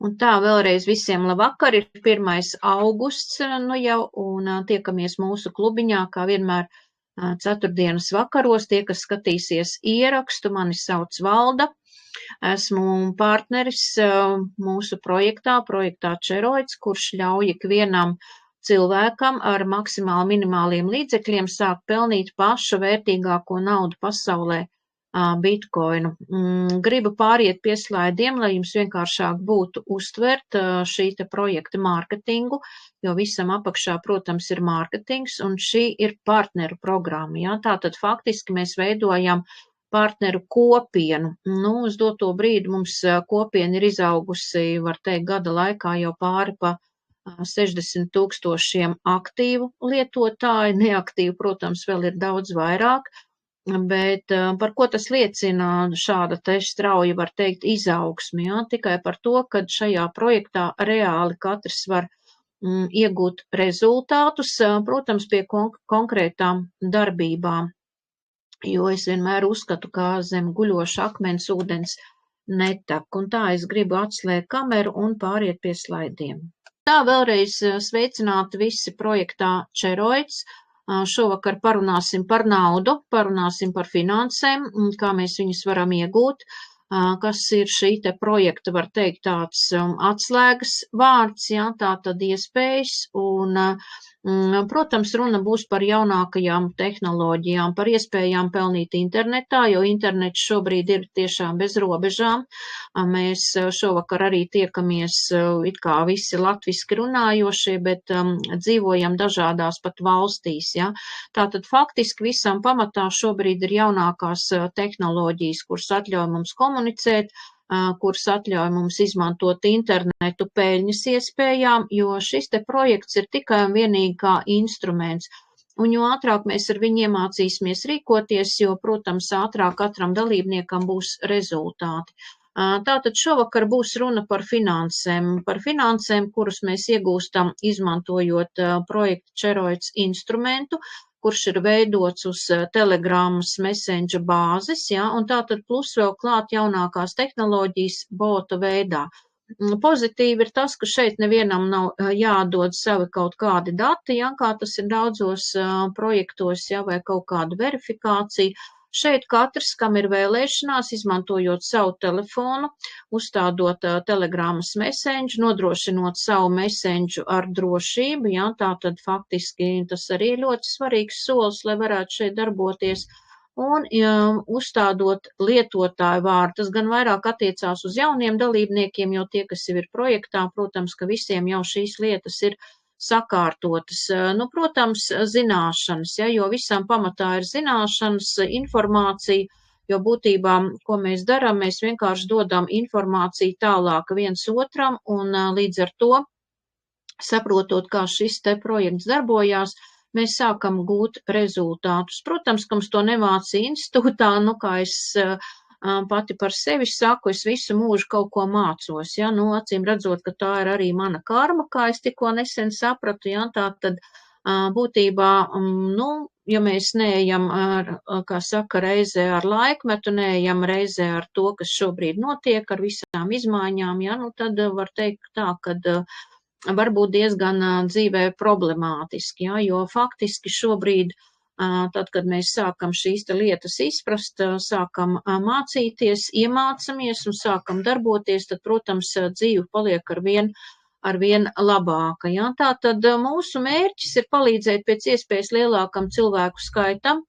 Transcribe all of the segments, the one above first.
Un tā vēlreiz visiem labvakar, ir 1. augusts nu jau, un tiekamies mūsu klubiņā, kā vienmēr ceturtdienas vakaros. Tie, kas skatīsies ierakstu, mani sauc Valda. Esmu partneris mūsu projektā Čeroids, kurš ļauj ikvienam cilvēkam ar maksimāli minimāliem līdzekļiem sākt pelnīt pašu vērtīgāko naudu pasaulē, bitkoinu. Gribu pāriet pie slaidiem, lai jums vienkāršāk būtu uztvert šī te projekta mārketingu, jo visam apakšā, protams, ir mārketings, un šī ir partneru programma. Ja? Tātad faktiski mēs veidojam partneru kopienu. Nu, uz doto brīdi mums kopiena ir izaugusi, var teikt, gada laikā jau pāri pa 60,000 aktīvu lietotāju. Neaktīvu, protams, vēl ir daudz vairāk. Bet par ko tas liecina šāda te strauja, var teikt, izaugsme? Ja? Tikai par to, ka šajā projektā reāli katrs var iegūt rezultātus, protams, pie konkrētām darbībām. Jo es vienmēr uzskatu, ka zem guļoša akmens ūdens netek. Un tā es gribu atslēgt kameru un pāriet pie slaidiem. Tā vēlreiz sveicināti visi projektā Čeroids. Šovakar parunāsim par naudu, parunāsim par finansēm, kā mēs viņus varam iegūt, kas ir šī te projekta, var teikt, tāds atslēgas vārds, ja, tā tad iespējas, un, protams, runa būs par jaunākajām tehnoloģijām, par iespējām pelnīt internetā, jo internets šobrīd ir tiešām bez robežām. Mēs šovakar arī tiekamies it kā visi latviski runājošie, bet dzīvojam dažādās pat valstīs. Ja? Tātad faktiski visam pamatā šobrīd ir jaunākās tehnoloģijas, kuras atļauj mums komunicēt, kuras atļauj mums izmantot internetu peļņas iespējām, jo šis te projekts ir tikai un vienīgi kā instruments. Un jo ātrāk mēs ar viņu iemācīsimies rīkoties, jo, protams, ātrāk katram dalībniekam būs rezultāti. Tātad šovakar būs runa par finansēm, kurus mēs iegūstam izmantojot projektu Čeroids instrumentu, kurš ir veidots uz Telegramas Messenger bāzes, ja, un tātad plus vēl klāt jaunākās tehnoloģijas bota veidā. Pozitīvi ir tas, ka šeit nevienam nav jādod savi kaut kādi dati, ja, kā tas ir daudzos projektos, ja, vai kaut kādu verifikāciju. Šeit katrs, kam ir vēlēšanās, izmantojot savu telefonu, uzstādot Telegramas Messenger, nodrošinot savu Messenger ar drošību, ja, tātad faktiski tas arī ir ļoti svarīgs solis, lai varētu šeit darboties, un uzstādot lietotāju vārdu. Tas gan vairāk attiecās uz jauniem dalībniekiem, jo tie, kas jau ir projektā, protams, ka visiem jau šīs lietas ir sakārtotas. Nu, protams, zināšanas, ja, jo visam pamatā ir zināšanas, informācija, jo būtībā, ko mēs darām, mēs vienkārši dodam informāciju tālāk viens otram, un līdz ar to, saprotot, kā šis te projekts darbojās, mēs sākam gūt rezultātus. Protams, ka mums to nemācīja institūtā, nu, kā es pati par sevi saku, es visu mūžu kaut ko mācos, ja, nu, acīm redzot, ka tā ir arī mana karma, kā es tikko nesen sapratu, ja, tā tad būtībā, nu, ja mēs neejam ar, kā saka, reizē ar laikmetu, neejam reizē ar to, kas šobrīd notiek, ar visām izmaiņām, ja, nu, tad var teikt tā, kad varbūt diezgan dzīvē problemātiski, ja, jo faktiski šobrīd tad, kad mēs sākam šīs lietas izprast, sākam mācīties, iemācamies un sākam darboties, tad, protams, dzīve paliek arvien labāka. Ja? Tātad mūsu mērķis ir palīdzēt pēc iespējas lielākam cilvēku skaitam,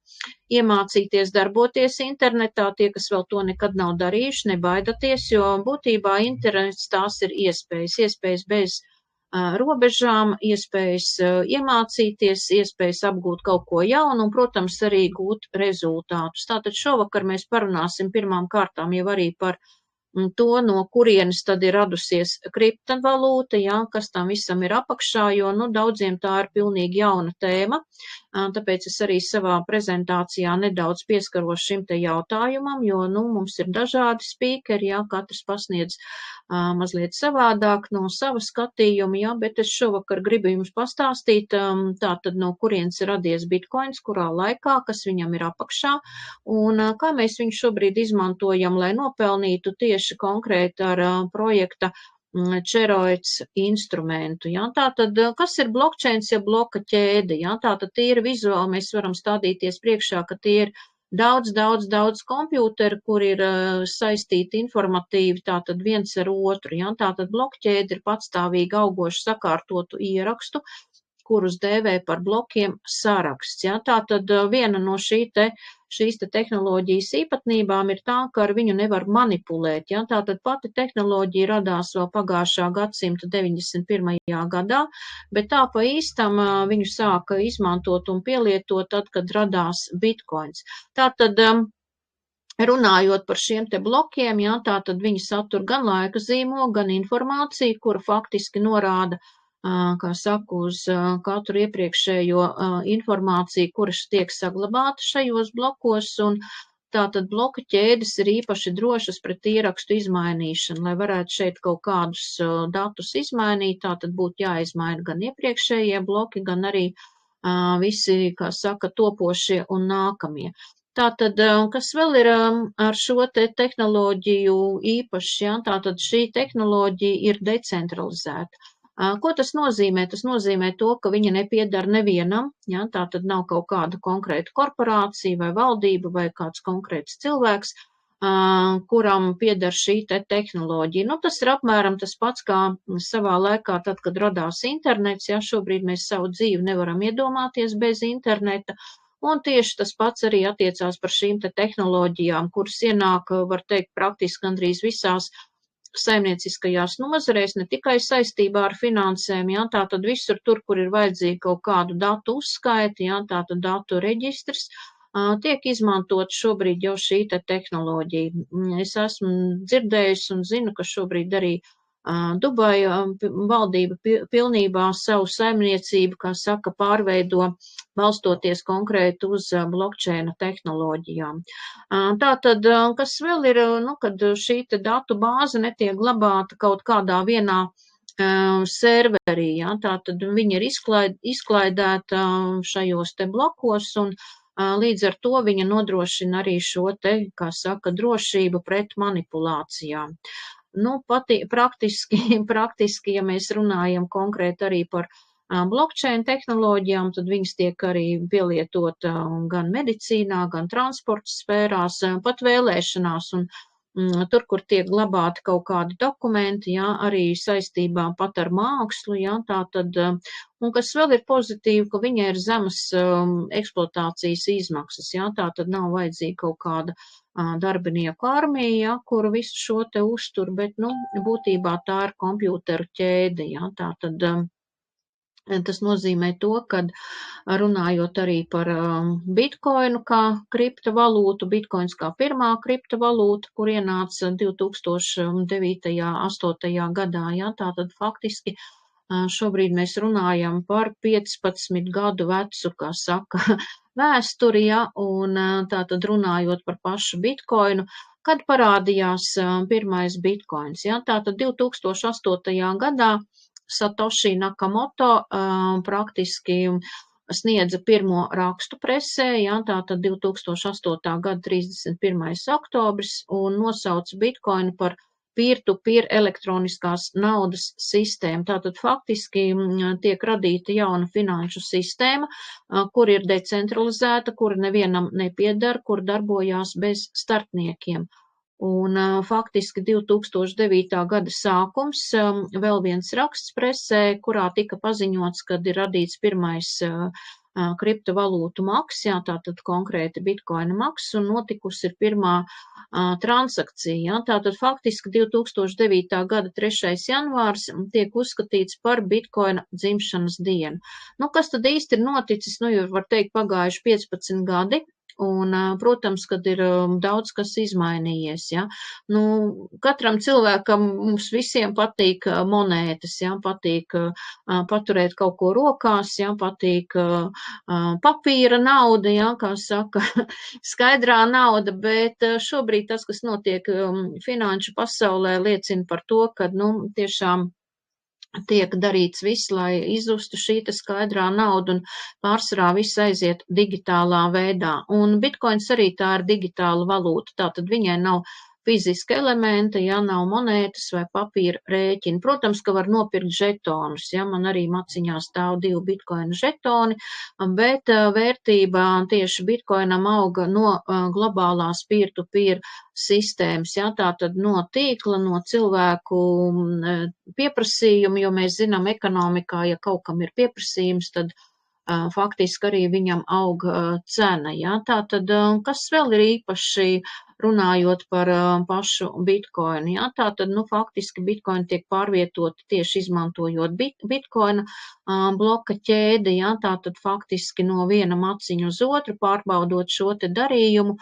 iemācīties darboties internetā. Tie, kas vēl to nekad nav darījuši, nebaidieties, jo būtībā internets tās ir iespējas bez robežām, iespējas iemācīties, iespējas apgūt kaut ko jaunu un, protams, arī gūt rezultātus. Tātad šovakar mēs parunāsim pirmām kārtām jau arī par to, no kurienes tad ir radusies kriptovalūta, ja, kas tam visam ir apakšā, jo, nu, daudziem tā ir pilnīgi jauna tēma, tāpēc es arī savā prezentācijā nedaudz pieskaros šim te jautājumam, jo, nu, mums ir dažādi spīkeri, ja, katrs pasniedz mazliet savādāk no sava skatījuma, ja, bet es šovakar gribu jums pastāstīt, tātad no kurienes ir radies bitkoins, kurā laikā, kas viņam ir apakšā, un kā mēs viņu šobrīd izmantojam, lai nopelnītu tieši konkrēti ar projekta Čeroids instrumentu. Ja? Tātad, kas ir blockchains, ja bloka ķēde? Ja? Tātad tīri vizuāli mēs varam stādīties priekšā, ka tie ir daudz kompjūteru, kur ir saistīti informatīvi tātad viens ar otru. Ja? Tātad blokķēde ir patstāvīgi augošu sakārtotu ierakstu, kurus dēvē par blokiem saraksts. Ja? Tātad viena no šīs tehnoloģijas īpatnībām ir tā, ka ar viņu nevar manipulēt. Ja? Tātad pati tehnoloģija radās vēl pagājušā gadsimta 91. gadā, bet tā pa īstam viņu sāka izmantot un pielietot tad, kad radās bitcoins. Tātad runājot par šiem te blokiem, ja, tātad viņi satur gan laika zīmogu, gan informāciju, kura faktiski norāda, kā saku, uz katru iepriekšējo informāciju, kuras tiek saglabāta šajos blokos, un tātad bloka ķēdes ir īpaši drošas pret ierakstu izmainīšanu. Lai varētu šeit kaut kādus datus izmainīt, tātad būtu jāizmaina gan iepriekšējie bloki, gan arī visi, kā saka, topošie un nākamie. Tātad, kas vēl ir ar šo te tehnoloģiju īpaši, ja? Tātad šī tehnoloģija ir decentralizēta. Ko tas nozīmē? Tas nozīmē to, ka viņa nepiedara nevienam, ja? Tātad nav kaut kāda konkrēta korporācija vai valdība vai kāds konkrēts cilvēks, kuram pieder šī te tehnoloģija. Nu, tas ir apmēram tas pats, kā savā laikā, tad, kad radās internets, ja šobrīd mēs savu dzīvi nevaram iedomāties bez interneta, un tieši tas pats arī attiecās par šīm te tehnoloģijām, kuras ienāk, var teikt, praktiski gandrīz visās saimnieciskajās nozarēs, ne tikai saistībā ar finansēm, ja, tātad visur tur, kur ir vajadzīga kaut kādu datu uzskaiti, ja, tātad datu reģistrs, tiek izmantot šobrīd jau šī te tehnoloģija. Es esmu dzirdējusi un zinu, ka šobrīd arī Dubaja valdība pilnībā savu saimniecību, kā saka, pārveido balstoties konkrēti uz blockchaina tehnoloģijām. Tātad, kas vēl ir, nu, kad šī te datu bāze netiek glabāta kaut kādā vienā serverī, ja, tātad viņa ir izklaidēta šajos te blokos un līdz ar to viņa nodrošina arī šo te, kā saka, drošību pret manipulācijām. Nu, praktiski, ja mēs runājam konkrēti arī par blockchain tehnoloģijām, tad viņas tiek arī pielietot gan medicīnā, gan transporta sfērās, pat vēlēšanās un tur, kur tiek glabāti kaut kādi dokumenti, jā, arī saistībā pat ar mākslu, jā, tātad, un kas vēl ir pozitīvi, ka viņai ir zemas eksploatācijas izmaksas, jā, tātad nav vajadzīga kaut kāda darbinieku armija, jā, kuru visu šo te uztur, bet, nu, būtībā tā ir kompjūteru ķēde, jā, tātad, tas nozīmē to, ka runājot arī par bitkoinu kā kriptovalūtu, bitkoins kā pirmā kriptovalūta, kur ienāca 2009. 8. gadā, jā, tātad faktiski šobrīd mēs runājam par 15 gadu vecu, kā saka, vēsturi, jā, un tātad runājot par pašu bitkoinu, kad parādījās pirmais bitkoins, jā, tātad 2008. gadā Satoshi Nakamoto praktiski sniedza pirmo rakstu presē, jā, tātad 2008. gada 31. oktobris, un nosauca bitkoinu par peer-to-peer elektroniskās naudas sistēmu. Tātad faktiski tiek radīta jauna finanšu sistēma, kur ir decentralizēta, kur nevienam nepiedara, kur darbojās bez starpniekiem. Un faktiski 2009. gada sākums, vēl viens raksts presē, kurā tika paziņots, kad ir radīts pirmais kriptovalūtu maks, jā, tātad konkrēti bitkoina maks, un notikusi ir pirmā transakcija. Jā, tātad faktiski 2009. gada 3. janvārs tiek uzskatīts par bitkoina dzimšanas dienu. Nu, kas tad īsti ir noticis? Nu, jau var teikt pagājuši 15 gadi. Un, protams, kad ir daudz kas izmainījies, ja. Nu, katram cilvēkam mums visiem patīk monētas, ja, patīk paturēt kaut ko rokās, ja, patīk papīra nauda, ja, kā saka, skaidrā nauda, bet šobrīd tas, kas notiek finanšu pasaulē, liecina par to, ka, nu, tiešām tiek darīts viss, lai izzustu šī skaidrā nauda un pārsvarā viss aiziet digitālā veidā. Un bitkoins arī tā ir digitāla valūta, tātad viņai nav fiziska elementa, ja nav monētas vai papīra rēķina. Protams, ka var nopirkt žetonus, ja man arī maciņā stāv 2 bitkoina žetoni, bet vērtība tieši bitkoinam auga no globālās peer-to-peer sistēmas, ja, tātad no tīkla, no cilvēku pieprasījuma, jo mēs zinām ekonomikā, ja kaut kam ir pieprasījums, tad faktiski arī viņam aug cena. Ja? Tātad, kas vēl ir īpaši runājot par pašu bitkoinu? Ja? Tātad, faktiski bitkoini tiek pārvietoti tieši izmantojot bitkoina bloka ķēdi, ja? Tātad faktiski no viena maciņa uz otru pārbaudot šo te darījumu.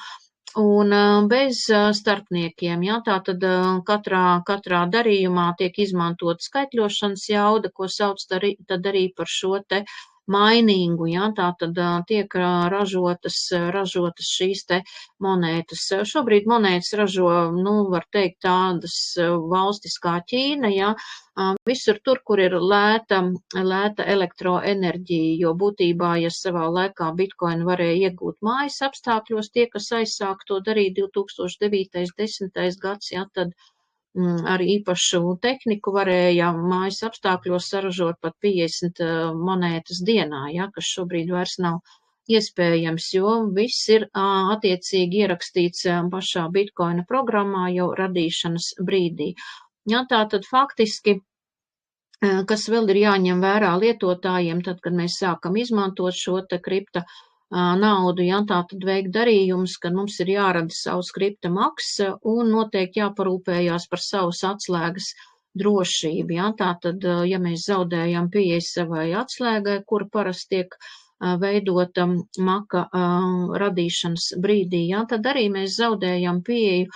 Un bez starpniekiem, ja, tātad katrā darījumā tiek izmantot skaitļošanas jauda, ko sauc tad arī par šo te mainīgu, ja, tātad tiek ražotas šīs te monētas. Šobrīd monētas ražo, var teikt, tādas valstis kā Ķīna, ja, visur tur, kur ir lēta elektroenerģija, jo būtībā, ja savā laikā bitkoinu varēja iegūt mājas apstākļos, tie, kas aizsāk to darīt 2009.–10. gads, ja, tad ar īpašu tehniku varēja mājas apstākļos saražot pat 50 monētas dienā, ja, kas šobrīd vairs nav iespējams, jo viss ir attiecīgi ierakstīts pašā bitkoina programmā jau radīšanas brīdī. Ja, tātad faktiski, kas vēl ir jāņem vērā lietotājiem, tad, kad mēs sākam izmantot šo te kripta naudu, ja, tātad veikt darījumus, kad mums ir jārada savs kripta maks un noteikti jāparūpējās par savas atslēgas drošību. Ja, tātad, ja mēs zaudējam pieeju savai atslēgai, kura parasti tiek veidota maka radīšanas brīdī, ja, tad arī mēs zaudējam pieeju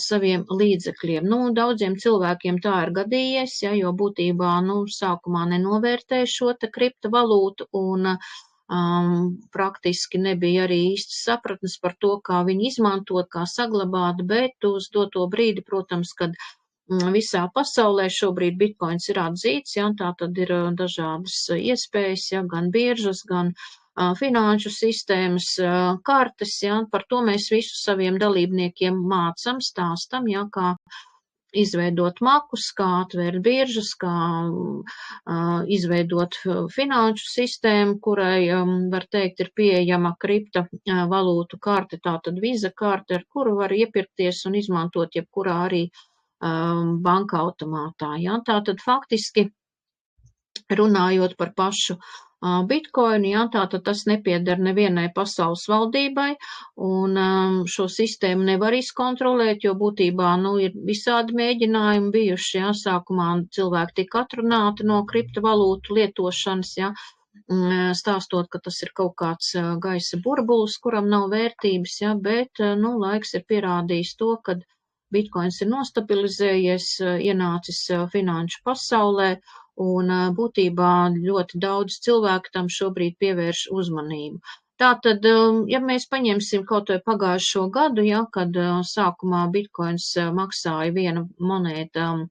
saviem līdzekļiem. Daudziem cilvēkiem tā ir gadījies, ja, jo būtībā, sākumā nenovērtēja šo te kriptovalūtu un praktiski nebija arī īsti sapratnes par to, kā viņu izmantot, kā saglabāt, bet uz doto brīdi, protams, kad visā pasaulē šobrīd bitkoins ir atzīts, ja, tā tad ir dažādas iespējas, ja, gan biržas, gan finanšu sistēmas, kartes, ja, par to mēs visu saviem dalībniekiem mācam, stāstam, ja, kā izveidot makus, kā atvērt biržas, kā izveidot finanšu sistēmu, kurai, var teikt, ir pieejama kripta valūtu karte, tātad Visa karte, ar kuru var iepirkties un izmantot jebkurā arī banka automātā. Ja? Tātad faktiski runājot par pašu bitkoinu, ja, tātad tas nepieder nevienai pasaules valdībai, un šo sistēmu nevar izkontrolēt, jo būtībā, ir visādi mēģinājumi bijuši, ja, sākumā cilvēki tika atrunāti no kriptovalūtu lietošanas, ja, stāstot, ka tas ir kaut kāds gaisa burbulis, kuram nav vērtības, ja, bet, laiks ir pierādījis to, ka bitkoins ir nostabilizējies, ienācis finanšu pasaulē, un būtībā ļoti daudz cilvēku tam šobrīd pievērš uzmanību. Tātad, ja mēs paņemsim kaut vai pagājušo gadu, ja, kad sākumā bitkoins maksāja viena monēta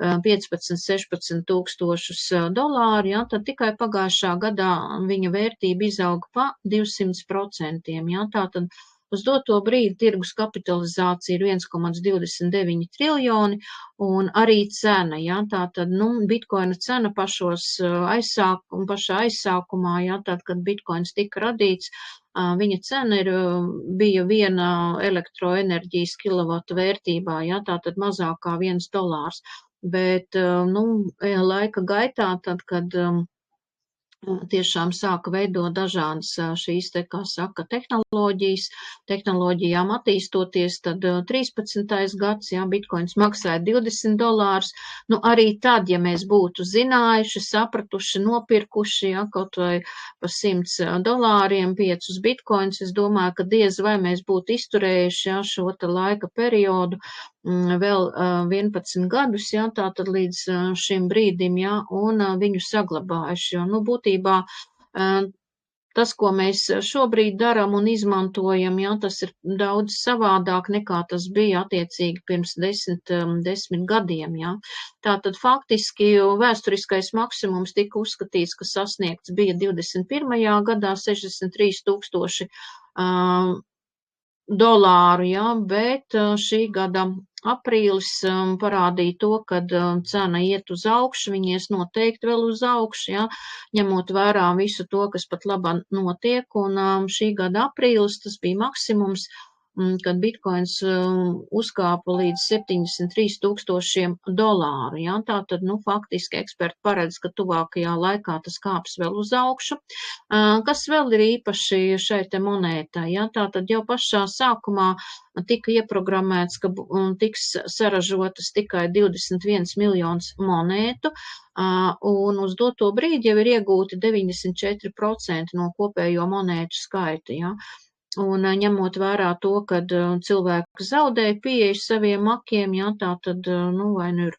15–16 tūkstošus dolāru, ja, tad tikai pagājušā gadā viņa vērtība izauga pa 200%. Ja, tātad uz doto brīdi tirgus kapitalizācija ir 1,29 triljoni un arī cena, ja, tātad, bitkoina cena pašā aizsākumā, ja, tad, kad bitkoins tika radīts, viņa cena bija viena elektroenerģijas kilovata vērtībā, ja, tātad mazāk kā $1, bet, laika gaitā, tad, kad tiešām sāka veidot dažādas šīs te, kā saka, tehnoloģijām attīstoties, tad 13. gads, jā, bitkoins maksāja $20. Arī tad, ja mēs būtu zinājuši, sapratuši, nopirkuši, jā, kaut vai par $100 5 bitkoins, es domāju, ka diez vai mēs būtu izturējuši, jā, šo te laika periodu vēl 11 gadus, jā, tātad līdz šim brīdim, jā, un viņu saglabājuši, jo, būtībā tas, ko mēs šobrīd daram un izmantojam, jā, tas ir daudz savādāk nekā tas bija attiecīgi pirms 10 gadiem, jā. Tātad faktiski vēsturiskais maksimums tika uzskatīts, ka sasniegts bija 21. gadā 63 tūkstoši dolāru, jā, bet šī gada aprīlis parādīja to, kad cena iet uz augšu, viņi ies noteikti vēl uz augšu, jā, ņemot vērā visu to, kas pat labāk notiek, un šī gada aprīlis tas bija maksimums, kad bitkoins uzkāpa līdz 73 000 dolāru. Ja? Tātad, faktiski eksperti paredz, ka tuvākajā laikā tas kāps vēl uz augšu. Kas vēl ir īpaši šai te monētai? Ja? Tātad jau pašā sākumā tika ieprogrammēts, ka tiks saražotas tikai 21 miljonus monētu, un uz doto brīdi jau ir iegūti 94% no kopējo monētu skaita. Ja? Un ņemot vērā to, kad cilvēki zaudēja pieeju saviem makiem, jā, tā tad, vai nu ir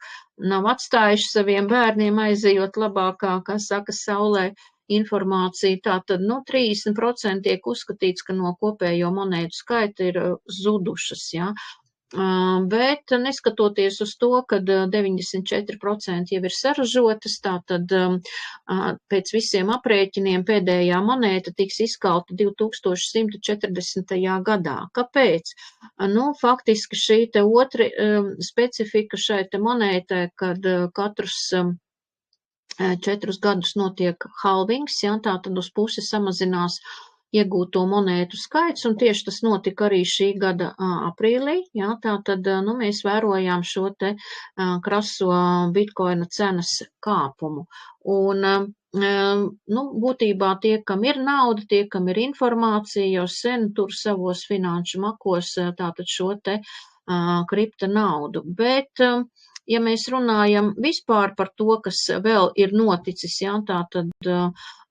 nav atstājuši saviem bērniem aizejot labākā, kā saka, saulē informāciju, tā tad, 30% tiek uzskatīts, ka no kopējo monētu skaita ir zudušas, jā. Bet neskatoties uz to, ka 94% jau ir saražotas, tātad pēc visiem aprēķiniem pēdējā monēta tiks izkalta 2140. gadā. Kāpēc? Faktiski šī te otra specifika šai te monētai, kad katrus 4 gadus notiek halvings, ja, tātad uz pusi samazinās iegūto monētu skaits, un tieši tas notika arī šī gada aprīlī, ja, tātad, mēs vērojām šo te kraso bitkoina cenas kāpumu. Un, būtībā tie, kam ir nauda, tie, kam ir informācija, jau sen tur savos finanšu makos tātad šo te kripta naudu. Bet, ja mēs runājam vispār par to, kas vēl ir noticis, jā, tātad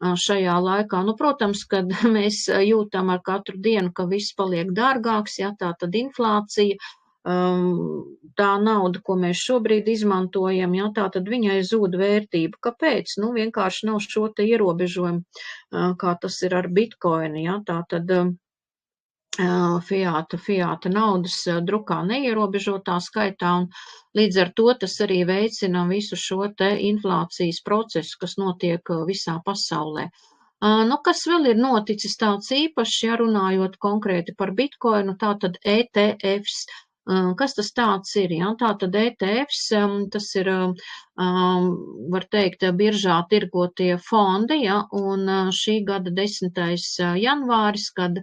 šajā laikā, protams, kad mēs jūtam ar katru dienu, ka viss paliek dārgāks, jā, tātad inflācija, tā nauda, ko mēs šobrīd izmantojam, jā, tātad viņai zūd vērtība. Kāpēc? Vienkārši nav šo te ierobežojumu, kā tas ir ar bitkoinu, jā, tātad fiāta naudas drukā neierobežotā skaitā, un līdz ar to tas arī veicina visu šo te inflācijas procesu, kas notiek visā pasaulē. Kas vēl ir noticis tāds īpašs, ja runājot konkrēti par bitkoinu, tātad ETFs. Kas tas tāds ir? Ja? Tātad ETFs, tas ir, var teikt, biržā tirgotie fondi, ja? Un šī gada 10. janvāris, kad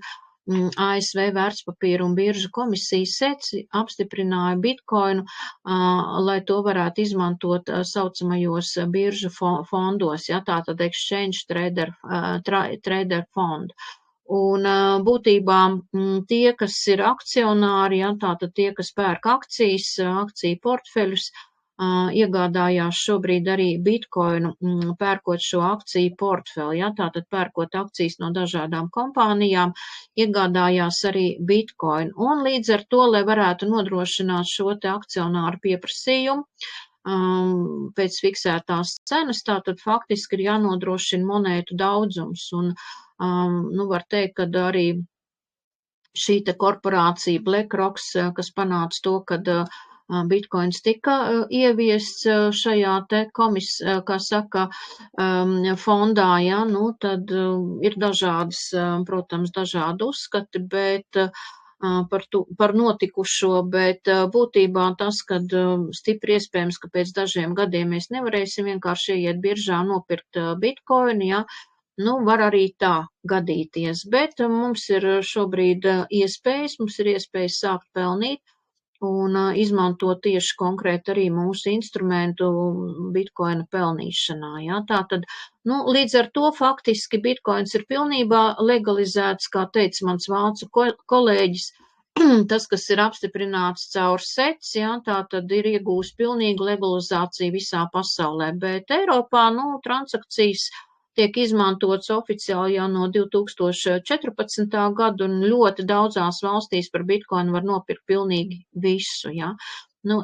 ASV vērtspapīru un biržu komisija SEC apstiprināja bitkoinu, lai to varētu izmantot saucamajos biržu fondos, ja, tātad exchange trader fond. Un būtībā tie, kas ir akcionāri, ja, tātad tie, kas pērk akcijas, akciju portfeļus, iegādājās šobrīd arī bitkoinu, pērkot šo akciju portfeli, ja, tātad pērkot akcijas no dažādām kompānijām, iegādājās arī bitkoinu. Un līdz ar to, lai varētu nodrošināt šo te akcionāru pieprasījumu, pēc fiksētās cenas, tātad faktiski ir jānodrošina monētu daudzums. Un, var teikt, ka arī šī te korporācija BlackRock, kas panāca to, kad bitkoins tika ieviests šajā te fondā, ja, tad ir dažādas, protams, dažādi uzskati, bet par notikušo, bet būtībā tas, kad stipri iespējams, ka pēc dažiem gadiem mēs nevarēsim vienkārši ieiet biržā nopirkt bitkoinu, ja, var arī tā gadīties, bet mums ir šobrīd mums ir iespējas sākt pelnīt un izmantot tieši konkrēti arī mūsu instrumentu bitkoina pelnīšanā. Ja? Tātad, līdz ar to faktiski bitkoins ir pilnībā legalizēts, kā teica mans vācu kolēģis, tas, kas ir apstiprināts caur SEC, ja? Tātad ir iegūst pilnīgu legalizāciju visā pasaulē, bet Eiropā, transakcijas tiek izmantots oficiāli jau no 2014. gada, un ļoti daudzās valstīs par bitkoinu var nopirkt pilnīgi visu, ja.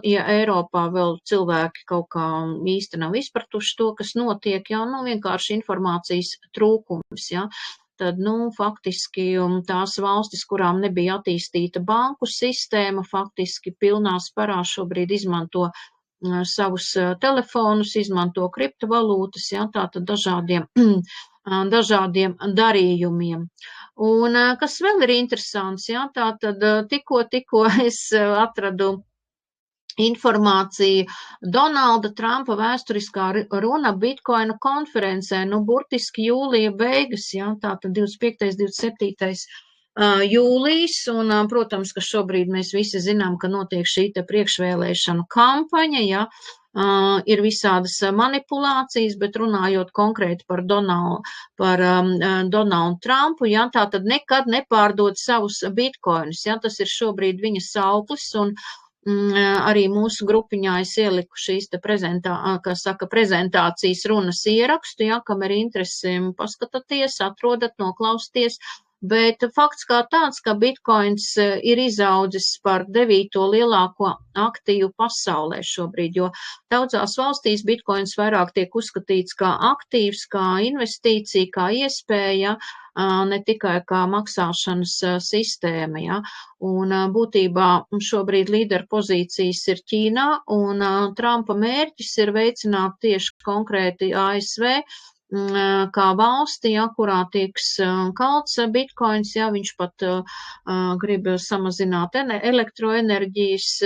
Ja Eiropā vēl cilvēki kaut kā īsti nav izpratuši to, kas notiek, ja, vienkārši informācijas trūkums, ja. Tad, faktiski tās valstis, kurām nebija attīstīta banku sistēma, faktiski pilnā sparā šobrīd izmanto savus telefonus, izmanto kriptovalūtas, ja, tātad dažādiem darījumiem. Un kas vēl ir interesants, jā, tā tad tikko es atradu informāciju Donalda Trumpa vēsturiskā runa Bitcoina konferencē, burtiski jūlija beigas, jā, tātad 25. 27. Jūlijas, un, protams, ka šobrīd mēs visi zinām, ka notiek šī te priekšvēlēšanu kampaņa, jā, ir visādas manipulācijas, bet runājot konkrēti par Donaldu Trumpu, jā, tā tad nekad nepārdod savus bitkoinus, jā, tas ir šobrīd viņa sauklis, un arī mūsu grupiņā es ieliku šīs te prezentācijas runas ierakstu, jā, kam ir interesi, paskatāties, atrodat, noklausties. Bet fakts kā tāds, ka bitkoins ir izaudzis par 9. lielāko aktīvu pasaulē šobrīd, jo daudzās valstīs bitkoins vairāk tiek uzskatīts kā aktīvs, kā investīcija, kā iespēja, ne tikai kā maksāšanas sistēma. Ja? Un būtībā šobrīd līderu pozīcijas ir Ķīnā, un Trumpa mērķis ir veicināt tieši konkrēti ASV, kā valsti, ja, kurā tiks kalts bitkoins, ja, viņš pat grib samazināt elektroenerģijas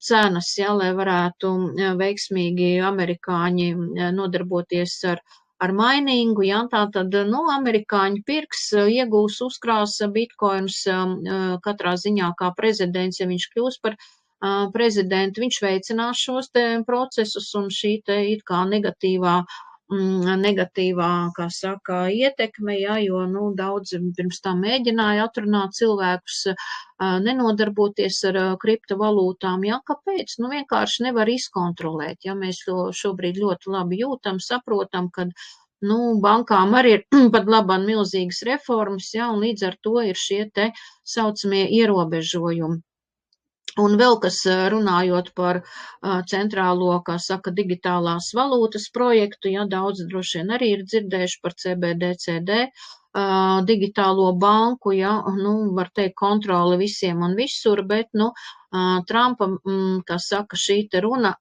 cenas, ja, lai varētu veiksmīgi amerikāņi nodarboties ar mainingu, ja, tātad, amerikāņi pirks, iegūs, uzkrās bitkoinus katrā ziņā kā prezidents, ja viņš kļūs par prezidentu, viņš veicinās šos te procesus un šī te it kā negatīvā, kā saka, ietekme, ja, jo, daudzi pirms tam mēģināja atrunāt cilvēkus nenodarboties ar kriptovalūtām, ja, kāpēc? Vienkārši nevar izkontrolēt, ja, mēs to šobrīd ļoti labi jūtam, saprotam, kad, bankām arī ir pat labāk milzīgas reformas, ja, un līdz ar to ir šie te saucamie ierobežojumi. Un vēl kas runājot par centrālo, kā saka, digitālās valūtas projektu, ja daudz droši vien arī ir dzirdējuši par CBDCD, digitālo banku, ja, var teikt kontroli visiem un visur, bet, Trumpa, kā saka, šī te runa,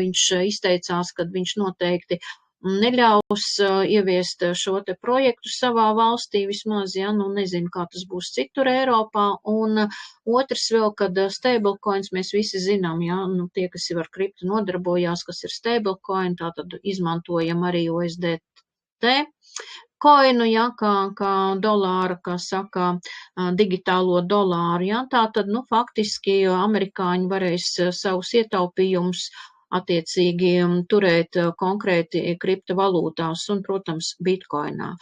viņš izteicās, ka viņš noteikti neļaus ieviest šo te projektu savā valstī vismaz, ja, nezinu, kā tas būs citur Eiropā, un otrs vēl, kad stablecoins mēs visi zinām, ja, tie, kas jau ar kriptu nodarbojās, kas ir stablecoin, tātad izmantojam arī USDT koinu, ja, kā dolāra, kā saka, digitālo dolāru, ja, tātad, faktiski amerikāņi varēs savus ietaupījumus attiecīgi turēt konkrēti kriptovalūtās un, protams, bitkoinā.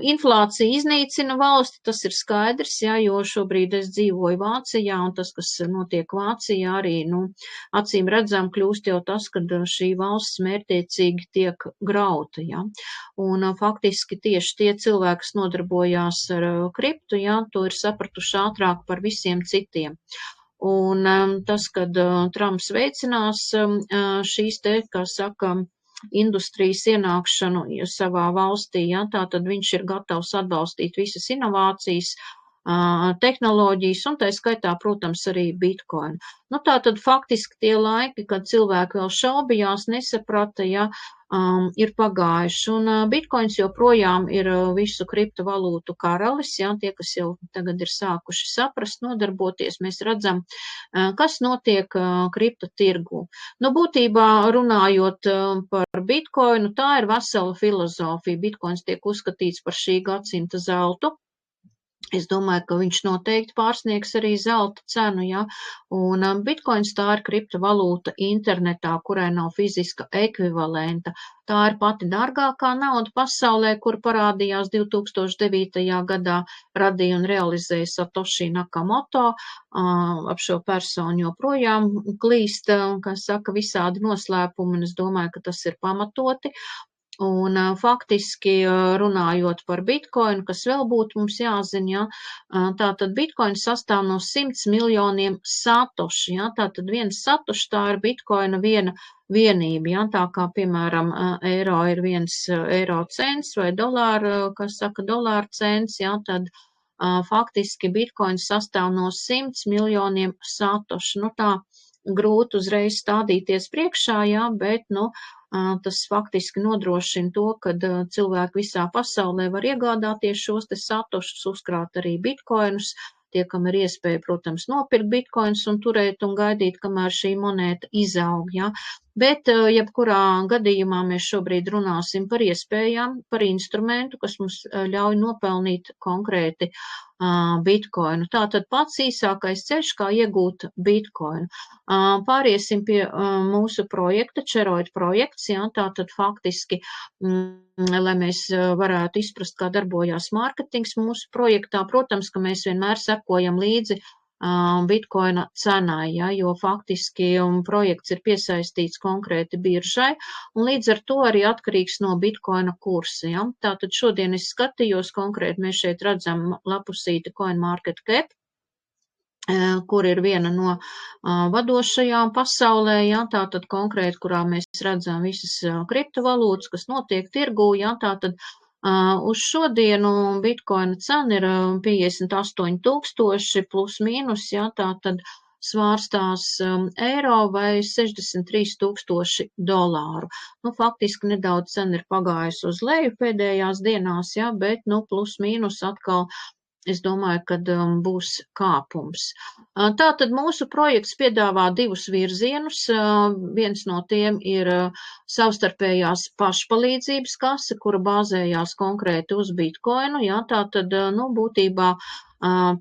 Inflācija iznīcina valsti, tas ir skaidrs, ja, jo šobrīd es dzīvoju Vācijā, un tas, kas notiek Vācijā, arī, acīm redzam, kļūst jau tas, kad šī valsts mērķtiecīgi tiek grauta, ja. Un faktiski tieši tie cilvēki, kas nodarbojās ar kriptu, ja, to ir sapratuši ātrāk par visiem citiem. Un tas, kad Trumps veicinās šīs te, kā saka, industrijas ienākšanu savā valstī, ja, tātad viņš ir gatavs atbalstīt visas inovācijas, tehnoloģijas un tā skaitā, protams, arī bitcoin. Tātad faktiski tie laiki, kad cilvēki vēl šaubījās, nesaprata, ja, ir pagājuši. Un bitcoins joprojām ir visu kriptovalūtu karalis, ja, tie, kas jau tagad ir sākuši saprast, nodarboties, mēs redzam, kas notiek kripto tirgu. Būtībā runājot par bitcoinu, tā ir vesela filozofija. Bitcoins tiek uzskatīts par šī gadsimta zeltu. Es domāju, ka viņš noteikti pārsniegs arī zelta cenu, ja, un bitcoins tā ir kriptovalūta internetā, kurai nav fiziska ekvivalenta. Tā ir pati dārgākā nauda pasaulē, kur parādījās 2009. Gadā, radīja un realizēja Satoshi Nakamoto, ap šo personu joprojām klīst, kā saka, visādi noslēpumi, un es domāju, ka tas ir pamatoti. Un faktiski runājot par bitkoinu, kas vēl būtu mums jāzina, ja, tātad bitkoins sastāv no 100 miljoniem satoši, ja, tātad viens satoši tā ir bitkoina viena vienība, ja, tā kā, piemēram, eiro ir 1 eiro cents vai dolāra, kas saka dolāra cents, ja, tad faktiski bitkoins sastāv no 100 miljoniem satoši, tā grūti uzreiz stādīties priekšā, jā, bet, Tas faktiski nodrošina to, ka cilvēki visā pasaulē var iegādāties šos te satošus, uzkrāt arī bitkoinus. Tie, kam ir iespēja, protams, nopirkt bitkoinus un turēt un gaidīt, kamēr šī monēta izaug, ja. Bet, jebkurā gadījumā mēs šobrīd runāsim par iespējām, par instrumentu, kas mums ļauj nopelnīt konkrēti bitkoinu. Tātad pats īsākais ceļš, kā iegūt bitkoinu. Pāriesim pie mūsu projekta, Čeroid projekts, ja, tātad faktiski, lai mēs varētu izprast, kā darbojās mārketings mūsu projektā, protams, ka mēs vienmēr sekojam līdzi bitkoina cenai, ja, jo faktiski projekts ir piesaistīts konkrēti biržai, un līdz ar to arī atkarīgs no bitkoina kursa. Ja. Tātad šodien es skatījos konkrēti, mēs šeit redzam lapusīti CoinMarketCap, kur ir viena no vadošajām pasaulē, ja, tātad konkrēti, kurā mēs redzam visas kriptovalūtas, kas notiek tirgū, ja, tātad uz šodienu bitkoina cena ir 58,000 plus mīnus, ja, tātad svārstās eiro vai 63,000 dolāru. Nu, faktiski nedaudz cena ir pagājusi uz leju pēdējās dienās, ja, bet, nu, plus mīnus atkal es domāju, ka būs kāpums. Tātad mūsu projekts piedāvā divus virzienus. Viens no tiem ir savstarpējās pašpalīdzības kase, kura bāzējās konkrēti uz bitkoinu. Jā, tātad, nu, būtībā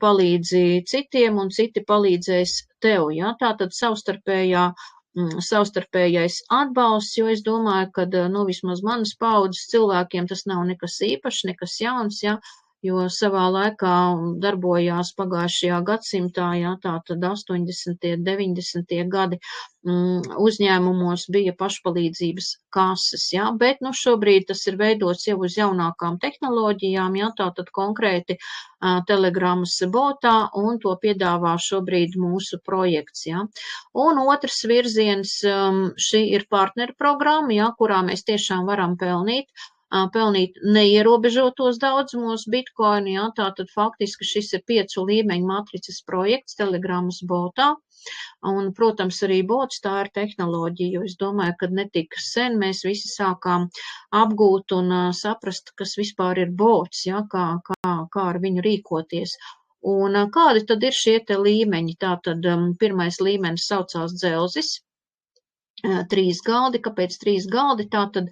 palīdzi citiem un citi palīdzēs tev. Jā, tātad savstarpējais atbalsts, jo es domāju, ka, nu, vismaz manas paudzes cilvēkiem tas nav nekas īpašs, nekas jauns, jā. Jo savā laikā darbojās pagājušajā gadsimtā, jā, tātad 80. 90. gadi uzņēmumos bija pašpalīdzības kases, jā, bet, nu, šobrīd tas ir veidots jau uz jaunākām tehnoloģijām, jā, tātad konkrēti Telegramas botā, un to piedāvā šobrīd mūsu projekts, jā. Un otrs virziens, šī ir partnerprogramma, jā, kurā mēs tiešām varam pelnīt neierobežotos daudzumos bitkoinu, jā, tātad faktiski šis ir 5 līmeņu matricas projekts Telegramas botā, un, protams, arī bots tā ir tehnoloģija, jo es domāju, ka netik sen mēs visi sākām apgūt un saprast, kas vispār ir bots, jā, kā ar viņu rīkoties. Un kādi tad ir šie te līmeņi? Tātad pirmais līmenis saucās dzelzis, 3 galdi, kāpēc 3 galdi? Tātad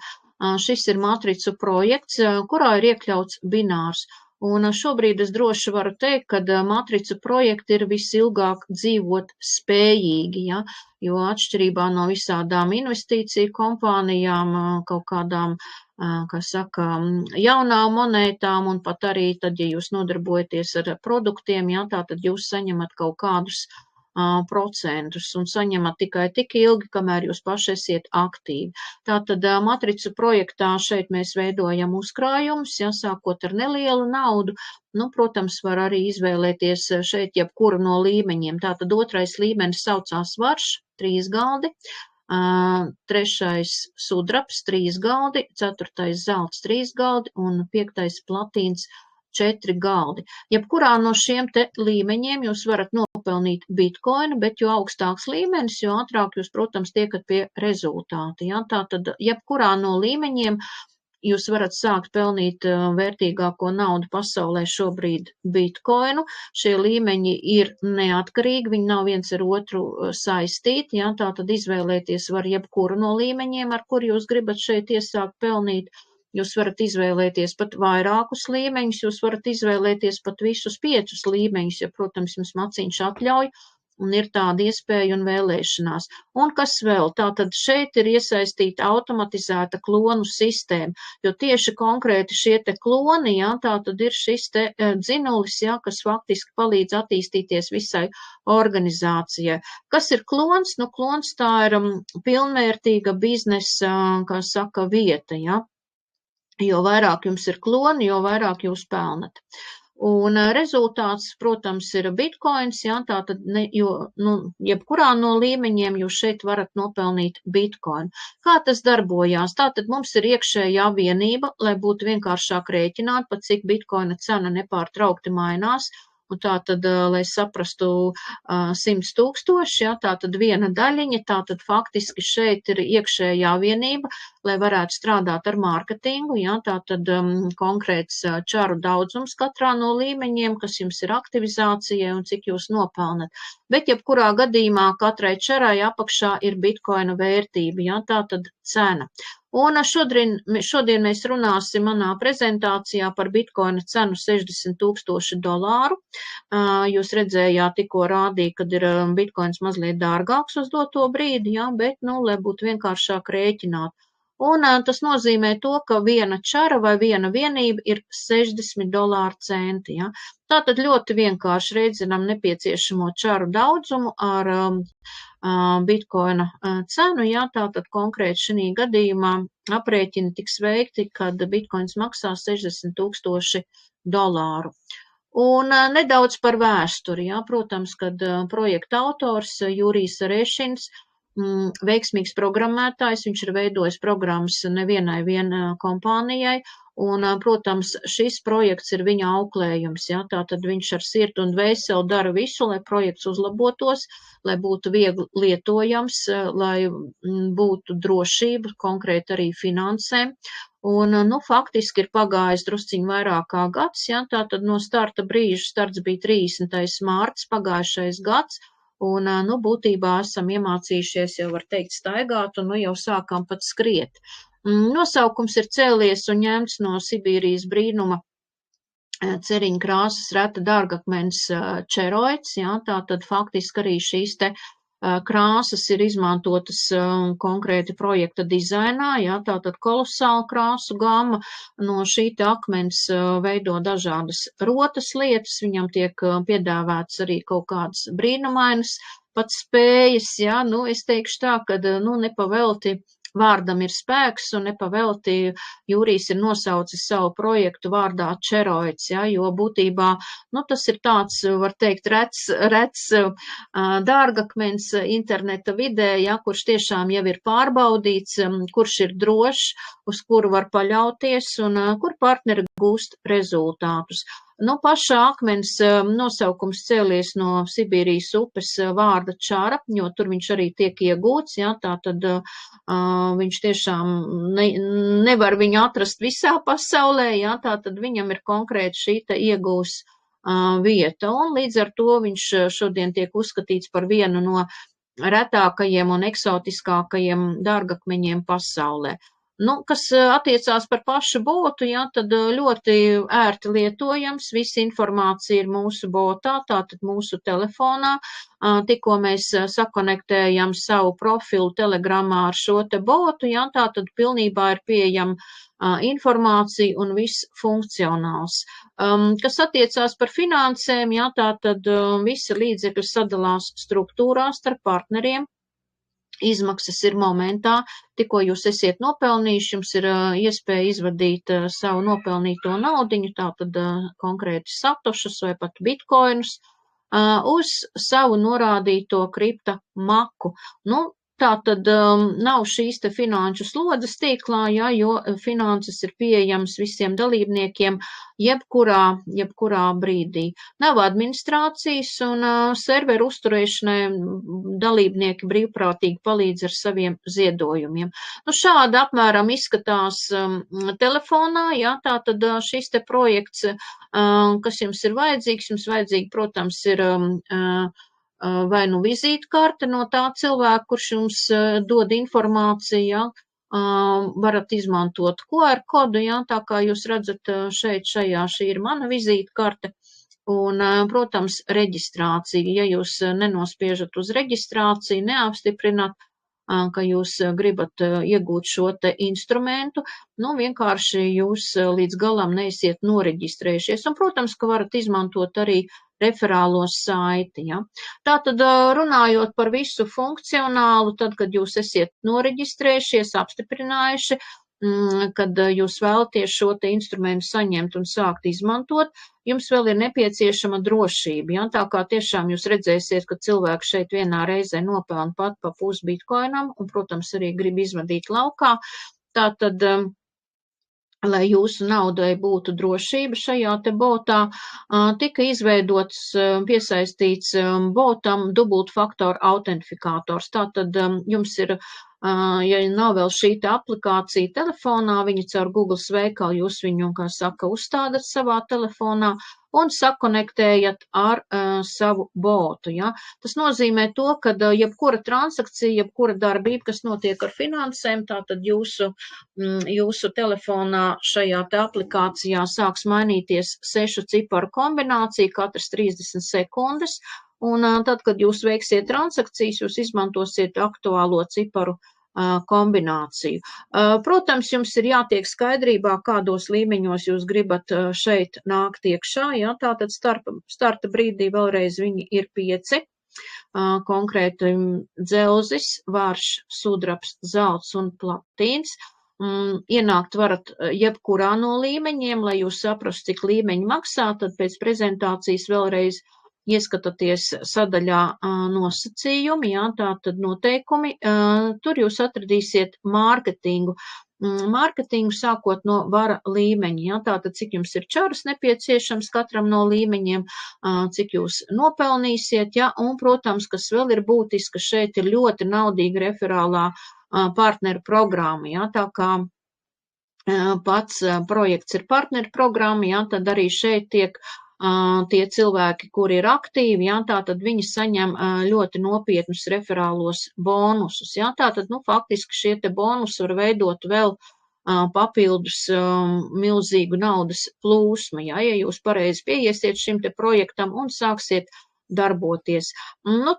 šis ir matricu projekts, kurā ir iekļauts binārs. Un šobrīd es droši varu teikt, ka matricu projekti ir visilgāk dzīvot spējīgi, ja, jo atšķirībā no visādām investīciju kompānijām, kaut kādām, kā saka, jaunām monētām, un pat arī tad, ja jūs nodarbojaties ar produktiem, ja, tātad jūs saņemat kaut kādus procentus un saņemat tikai tik ilgi, kamēr jūs paši esiet aktīvi. Tātad matricu projektā šeit mēs veidojam uzkrājumus, ja, sākot ar nelielu naudu. Nu, protams, var arī izvēlēties šeit jebkuru no līmeņiem. Tātad otrais līmenis saucās varš, 3 galdi, 3. sudrabs, 3 galdi, 4. zelts, 3 galdi un 5. platīns, 4 galdi. Jebkurā no šiem te līmeņiem jūs varat nopelnīt bitkoinu, bet jo augstāks līmenis, jo ātrāk jūs, protams, tiekat pie rezultāta. Ja? Tātad, jebkurā no līmeņiem jūs varat sākt pelnīt vērtīgāko naudu pasaulē šobrīd bitkoinu. Šie līmeņi ir neatkarīgi, viņi nav viens ar otru saistīti. Ja? Tātad izvēlēties var jebkuru no līmeņiem, ar kur jūs gribat šeit iesākt pelnīt. Jūs varat izvēlēties pat vairākus līmeņus, jūs varat izvēlēties pat visus 5 līmeņus, ja, protams, jums maciņš atļauj un ir tāda iespēja un vēlēšanās. Un kas vēl? Tātad šeit ir iesaistīta automatizēta klonu sistēma, jo tieši konkrēti šie te kloni, ja, tātad ir šis te dzinulis, ja, kas faktiski palīdz attīstīties visai organizācijai. Kas ir klons? Nu, klons tā ir pilnvērtīga biznesa, kā saka, vieta, ja. Jo vairāk jums ir kloni, jo vairāk jūs pelnat. Un rezultāts, protams, ir bitkoins, jā, tātad, jebkurā no līmeņiem jūs šeit varat nopelnīt bitkoinu. Kā tas darbojās? Tātad mums ir iekšējā vienība, lai būtu vienkāršāk rēķināt, pat cik bitkoina cena nepārtraukti mainās, un tātad, lai saprastu, 100 000, ja, tātad viena daļiņa, tātad faktiski šeit ir iekšējā vienība, lai varētu strādāt ar mārketingu, ja, tātad konkrēts čaru daudzums katrā no līmeņiem, kas jums ir aktivizācijai un cik jūs nopelnat. Bet jebkurā gadījumā katrai čarai apakšā ir bitkoina vērtība, ja, tātad cena. Un šodien mēs runāsim manā prezentācijā par bitkoina cenu $60 000. Jūs redzējāt, tikko rādīja, kad ir bitkoins mazliet dārgāks uz doto brīdi, ja, bet, lai būtu vienkāršāk rēķināt. Un tas nozīmē to, ka viena čara vai viena vienība ir $60. Ja. Tātad ļoti vienkārši reizinām nepieciešamo čaru daudzumu ar bitkoina cenu, ja, tātad konkrēti šī gadījumā aprēķini tiks veikti, kad bitkoins maksā $60 000. Un nedaudz par vēsturi, ja, protams, kad projekta autors Jurijs Arešins, veiksmīgs programmētājs, viņš ir veidojis programmas nevienai kompānijai, un, protams, šis projekts ir viņa auklējums, ja, tātad viņš ar sirdi un dvēseli dara visu, lai projekts uzlabotos, lai būtu viegli lietojams, lai būtu drošība, konkrēti arī finansēm, un, faktiski ir pagājis drusciņ vairāk kā gads, ja, tātad no starta brīža, starts bija 30. mārts pagājušais gads, un, būtībā esam iemācījušies, jau var teikt, staigāt, un, jau sākam pat skriet. Nosaukums ir cēlies un ņemts no Sibīrijas brīnuma ceriņu krāsas reta dārgakmens čeroids, ja, tātad faktiski arī šīs te krāsas ir izmantotas konkrēti projekta dizainā, ja, tātad kolosāla krāsu gama, no šī te akmens veido dažādas rotas lietas, viņam tiek piedāvāts arī kaut kādas brīnumainas pat spējas, ja, es teikšu tā, ka, nepavelti vārdam ir spēks, un nepavelti Jurijs ir nosaucis savu projektu vārdā čeroids, ja, jo būtībā, tas ir tāds, var teikt, rets dārgakmens interneta vidē, ja, kurš tiešām jau ir pārbaudīts, kurš ir drošs, uz kuru var paļauties, un kur partneri gūst rezultātus. Pašā akmens nosaukums cēlies no Sibīrijas upes vārda čara, jo tur viņš arī tiek iegūts, ja, tātad viņš tiešām nevar viņu atrast visā pasaulē, ja, tātad viņam ir konkrēti šī te iegūs vieta, un līdz ar to viņš šodien tiek uzskatīts par vienu no retākajiem un eksotiskākajiem dārgakmeņiem pasaulē. Kas attiecās par pašu botu, ja, tad ļoti ērti lietojams, visa informācija ir mūsu botā, tātad mūsu telefonā. Tikko mēs sakonektējam savu profilu telegramā ar šo te botu, ja, tātad pilnībā ir pieejama informācija un viss funkcionāls. Kas attiecās par finansēm, ja, tātad visi līdzekļi sadalās struktūrās starp partneriem. Izmaksas ir momentā, tikko jūs esiet nopelnījuši, jums ir iespēja izvadīt savu nopelnīto naudiņu, tātad konkrēti satošus vai pat bitkoinus, uz savu norādīto kripta maku. Tātad nav šīs te finanšu slodzes tīklā, ja, jo finanses ir pieejams visiem dalībniekiem jebkurā brīdī. Nav administrācijas un serveru uzturēšanai dalībnieki brīvprātīgi palīdz ar saviem ziedojumiem. Šādi apmēram izskatās telefonā, ja, tātad šis te projekts, kas jums ir vajadzīgs, protams, ir vai vizītkarte no tā cilvēka, kurš jums dod informāciju, ja, varat izmantot QR kodu, ja, tā kā jūs redzat šeit, šī ir mana vizītkarte, un, protams, reģistrācija. Ja jūs nenospiežat uz reģistrāciju, neapstiprināt, ka jūs gribat iegūt šo te instrumentu, vienkārši jūs līdz galam neesiet noreģistrējušies, un, protams, ka varat izmantot arī referālo saiti. Ja. Tātad runājot par visu funkcionālu, tad, kad jūs esiet noreģistrējušies, apstiprinājuši, kad jūs vēlaties šo te instrumentu saņemt un sākt izmantot, jums vēl ir nepieciešama drošība. Ja. Tā kā tiešām jūs redzēsiet, ka cilvēks šeit vienā reizē nopelna pat pa pusbitkoinam un, protams, arī grib izvadīt laukā. Tātad lai jūsu naudai būtu drošība šajā te botā, tika izveidots, piesaistīts botam dubultfaktoru autentifikators. Tātad jums ir, ja nav vēl šī te aplikācija telefonā, viņa caur Google veikalu jūs viņu, kā saka, uzstādat savā telefonā un sakonektējat ar savu botu. Ja? Tas nozīmē to, ka jebkura transakcija, jebkura darbība, kas notiek ar finansēm, tātad jūsu telefonā šajā te aplikācijā sāks mainīties 6 ciparu kombinācija, katras 30 sekundes, un tad, kad jūs veiksiet transakcijas, jūs izmantosiet aktuālo ciparu kombināciju. Protams, jums ir jātiek skaidrībā, kādos līmeņos jūs gribat šeit nākt iekšā, ja, tātad starta brīdī vēlreiz viņi ir 5, konkrēti dzelzis, varš, sudrabs, zelts un platīns. Ienākt varat jebkurā no līmeņiem, lai jūs saprastu, cik līmeņi maksā, tad pēc prezentācijas vēlreiz ieskatāties sadaļā nosacījumi, jā, tātad noteikumi, tur jūs atradīsiet mārketingu. Mārketingu sākot no vara līmeņa, jā, tātad cik jums ir čaras nepieciešams katram no līmeņiem, cik jūs nopelnīsiet, jā, un, protams, kas vēl ir būtiski, šeit ir ļoti naudīga referālā partneru programma, jā, tā kā pats projekts ir partneru programma, jā, tad arī šeit tiek tie cilvēki, kuri ir aktīvi, jā, tātad viņi saņem ļoti nopietnus referālos bonusus, jā, tātad, faktiski šie te bonusi var veidot vēl papildus milzīgu naudas plūsmu, jā, ja jūs pareizi pieiesiet šim te projektam un sāksiet darboties.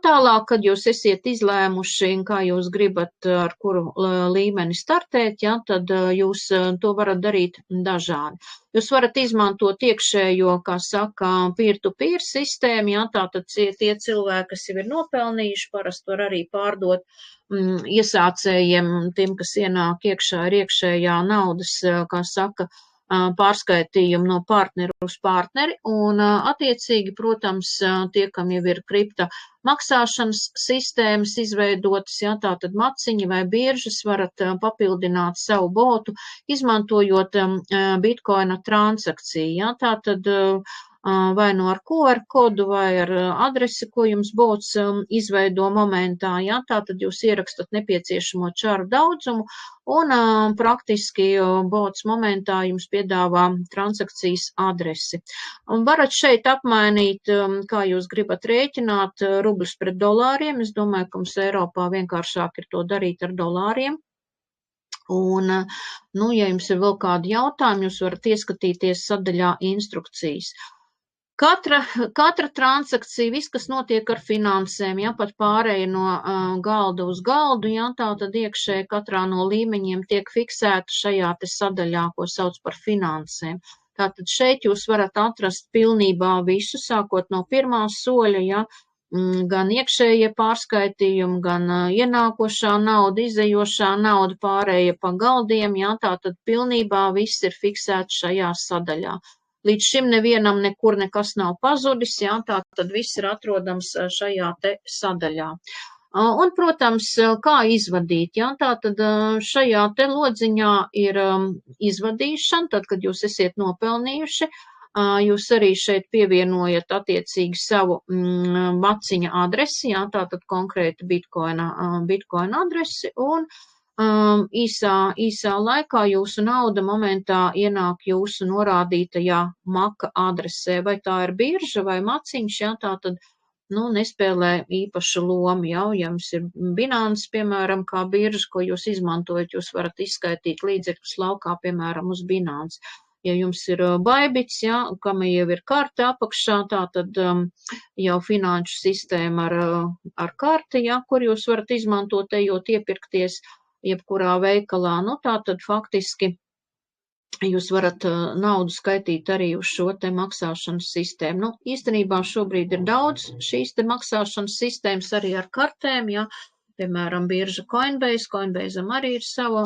Tālāk, kad jūs esiet izlēmuši, kā jūs gribat, ar kuru līmeni startēt, ja, tad jūs to varat darīt dažādi. Jūs varat izmantot iekšējo, kā saka, peer-to-peer sistēmu, ja, tātad tie cilvēki, kas jau ir nopelnījuši, parasti var arī pārdot iesācējiem, tiem, kas ienāk iekšā ar iekšējā naudas, kā saka, pārskaitījumu no partneru uz partneri, un attiecīgi, protams, tie, kam jau ir kripta maksāšanas sistēmas izveidotas, jā, tātad maciņi vai biržas, varat papildināt savu botu, izmantojot bitkoina transakciju, jā, tātad vai no ar QR kodu vai ar adresi, ko jums bots izveido momentā, jā, tātad jūs ierakstat nepieciešamo čaru daudzumu, un praktiski bots momentā jums piedāvā transakcijas adresi. Un varat šeit apmainīt, kā jūs gribat rēķināt, rubļus pret dolāriem. Es domāju, ka mums Eiropā vienkāršāk ir to darīt ar dolāriem. Un, ja jums ir vēl kādi jautājumi, jūs varat ieskatīties sadaļā instrukcijas. Katra transakcija, viss, kas notiek ar finansēm, ja pat pārēja no galda uz galdu, ja, tā tad iekšēji katrā no līmeņiem tiek fiksēta šajā te sadaļā, ko sauc par finansēm. Tātad šeit jūs varat atrast pilnībā visu, sākot no pirmā soļa, ja, gan iekšējie pārskaitījumi, gan ienākošā nauda, izejošā nauda, pārēja pa galdiem, ja, tātad pilnībā viss ir fiksēts šajā sadaļā. Līdz šim nevienam nekur nekas nav pazudis, jā, tā tad viss ir atrodams šajā te sadaļā. Un, protams, kā izvadīt, jā, tā tad šajā te lodziņā ir izvadīšana, tad, kad jūs esiet nopelnījuši, jūs arī šeit pievienojat attiecīgi savu maciņa adresi, jā, tā tad konkrēti bitcoina adresi, un īsā laikā jūsu nauda momentā ienāk jūsu norādītajā maka adresē, vai tā ir birža vai maciņš, jā, tā tad, nespēlē īpašu lomu, jā, ja jums ir Binance, piemēram, kā birža, ko jūs izmantojat, jūs varat izskaitīt līdzekļus laukā, piemēram, uz Binance. Ja jums ir Bybits, jā, kam jau ir karte apakšā, tā tad jau finanšu sistēma ar karti, jā, kur jūs varat izmantot, ejot iepirkties jebkurā veikalā, tā tad faktiski jūs varat naudu skaitīt arī uz šo te maksāšanas sistēmu. Īstenībā šobrīd ir daudz šīs te maksāšanas sistēmas arī ar kartēm, jā, piemēram, birža Coinbase'am arī ir sava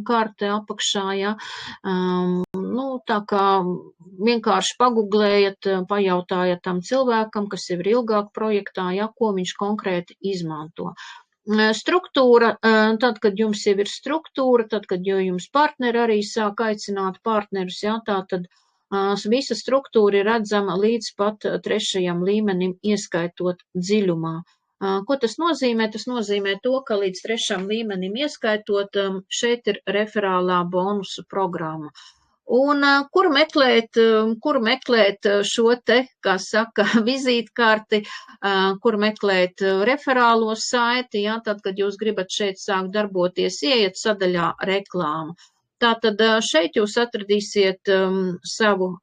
karte apakšā, jā. Tā kā vienkārši paguglējat, pajautājat tam cilvēkam, kas jau ir ilgāk projektā, jā, ko viņš konkrēti izmanto. Struktūra, tad, kad jums jau ir struktūra, tad, kad jums partneri arī sāk aicināt partnerus, jā, tā tad visa struktūra ir redzama līdz pat 3. līmenim, ieskaitot dziļumā. Ko tas nozīmē? Tas nozīmē to, ka līdz 3. līmenim ieskaitot, šeit ir referālā bonusu programma. Un kur meklēt šo te, kā saka, vizītkarti, kur meklēt referālo saiti, jā, tad, kad jūs gribat šeit sākt darboties, ieiet sadaļā reklāma. Tātad šeit jūs atradīsiet savu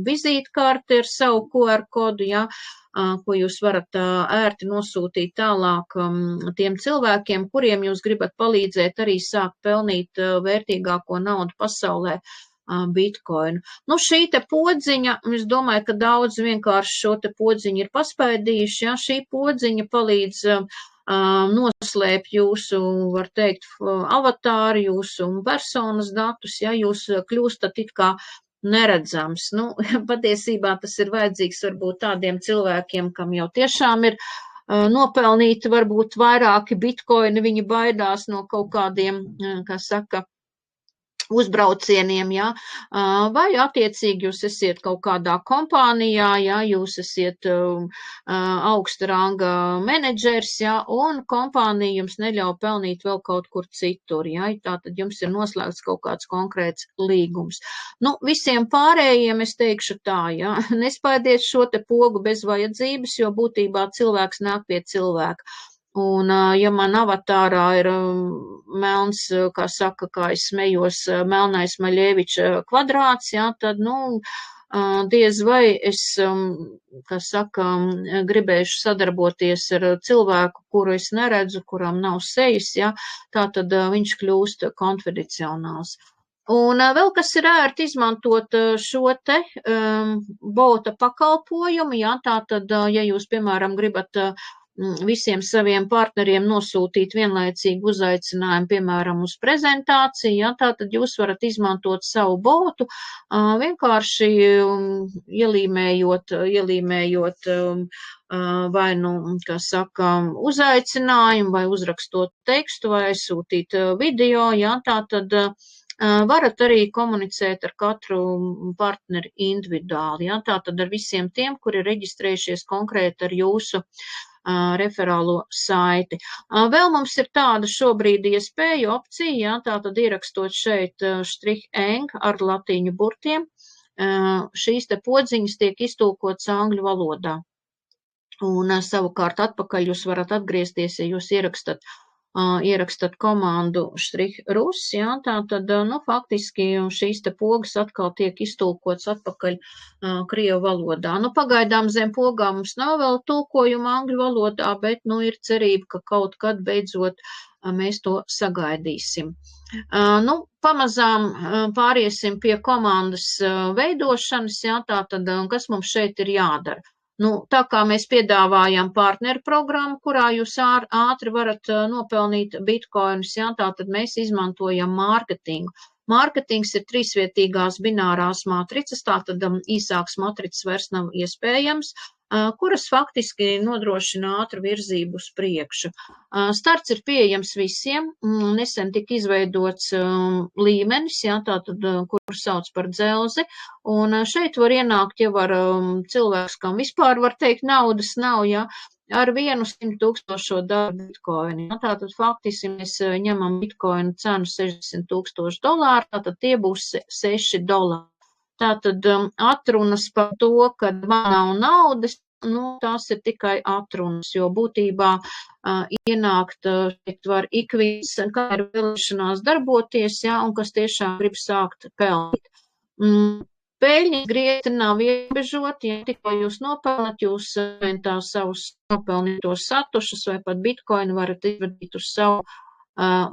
vizītkarti ar savu QR kodu, jā, ko jūs varat ērti nosūtīt tālāk tiem cilvēkiem, kuriem jūs gribat palīdzēt arī sākt pelnīt vērtīgāko naudu pasaulē. Bitcoin. Nu, šī te podziņa, es domāju, ka daudz vienkārši šo te podziņu ir paspaidījuši, ja šī podziņa palīdz noslēpt jūsu, var teikt, avatāru, jūsu personas datus, ja jūs kļūstat it kā neredzams. Nu, patiesībā tas ir vajadzīgs varbūt tādiem cilvēkiem, kam jau tiešām ir nopelnīti varbūt vairāki bitcoini, viņi baidās no kaut kādiem, kā saka, uzbraucieniem, jā, vai attiecīgi jūs esiet kaut kādā kompānijā, jā, jūs esiet augsta ranga menedžers, jā, un kompānija jums neļauj pelnīt vēl kaut kur citur, jā, tātad jums ir noslēgts kaut kāds konkrēts līgums. Nu, visiem pārējiem es teikšu tā, jā, nespaidiet šo te pogu bez vajadzības, jo būtībā cilvēks nāk pie cilvēka. Un, ja man avatārā ir melns, kā saka, kā es smejos, melnais Maļeviča kvadrāts, jā, tad, nu, diez vai es, kā saka, gribēšu sadarboties ar cilvēku, kuru es neredzu, kuram nav sejas, jā, tā tad viņš kļūst konfidencionāls. Un vēl kas ir ērti izmantot šo te bota pakalpojumu, jā, tā tad, ja jūs, piemēram, gribat visiem saviem partneriem nosūtīt vienlaicīgi uzaicinājumu, piemēram, uz prezentāciju, ja, tātad jūs varat izmantot savu botu, vienkārši ielīmējot vai, nu, kā saka, uzaicinājumu, vai uzrakstot tekstu, vai aizsūtīt video, ja, tātad varat arī komunicēt ar katru partneri individuāli, ja, tātad ar visiem tiem, kuri ir reģistrējušies konkrēti ar jūsu referālo saiti. Vēl mums ir tāda šobrīd iespēja opcija, jā, tātad ierakstot šeit /eng ar latīņu burtiem, šīs te podziņas tiek iztulkotas angļu valodā. Un savukārt atpakaļ jūs varat atgriezties, ja jūs ierakstat komandu /rus, jā, tātad, nu, faktiski šīs te pogas atkal tiek iztulkots atpakaļ krievu valodā. Nu, pagaidām zem pogām mums nav vēl tulkojuma angļu valodā, bet, nu, ir cerība, ka kaut kad beidzot mēs to sagaidīsim. Nu, pamazām pāriesim pie komandas veidošanas, jā, tātad, kas mums šeit ir jādara. Nu, tā kā mēs piedāvājam partneru programmu, kurā jūs ātri varat nopelnīt bitcoinus, jā, tātad mēs izmantojam mārketingu. Mārketings ir trīsvietīgās binārās matricas, tātad īsāks matricas vairs nav iespējams, kuras faktiski nodrošina ātru virzību uz priekšu. Starts ir pieejams visiem, nesen tika izveidots līmenis, jā, tātad, kuru sauc par dzelzi, un šeit var ienākt jau ar cilvēks, kam vispār var teikt naudas nav, jā, ar 100,000 bitcoinu. Ja, tātad faktiski mēs ņemam bitcoinu cenu $60,000, tātad tie būs $6. Tātad atrunas par to, ka man nav naudas, nu, tās ir tikai atrunas, jo būtībā ienākt, šeit var ikviens, kā ir vēlēšanās darboties, ja, un kas tiešām grib sākt pelnīt. Peļņas griezti nav ierobežoti, ja tikko jūs nopelnat, jūs tā savus nopelnītos satušus vai pat bitcoinu varat izvadīt uz savu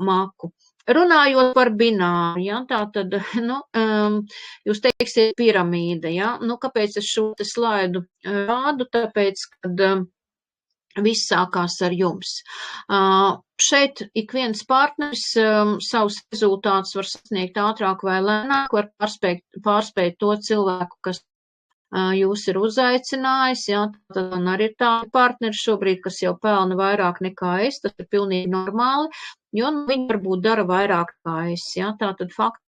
maku. Runājot par bināru, ja, tā tad, nu, jūs teiksiet piramīda, ja, nu, kāpēc es šo te slaidu rādu, tāpēc, kad viss sākās ar jums. Šeit ik viens partneris savus rezultātus var sasniegt ātrāk vai lēnāk, var pārspēt to cilvēku, kas jūs ir uzaicinājis, jā, tad un arī ir tādi partneri šobrīd, kas jau pelna vairāk nekā es, tas ir pilnīgi normāli, jo viņi varbūt dara vairāk kā es, jā, tātad faktiski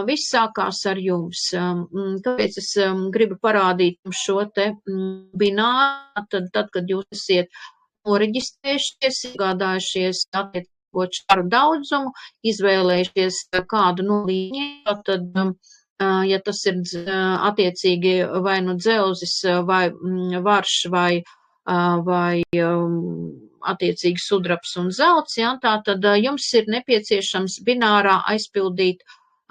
viss sākās ar jums. Kāpēc es gribu parādīt jums šo te bināru, tad, kad jūs esiet noreģistrējušies, iegādājušies attiecīgo čaru daudzumu, izvēlējušies kādu no līņiem, tad, ja tas ir attiecīgi vai nu dzelzis, vai varš, vai attiecīgi sudrabs un zelts, ja, tātad jums ir nepieciešams binārā aizpildīt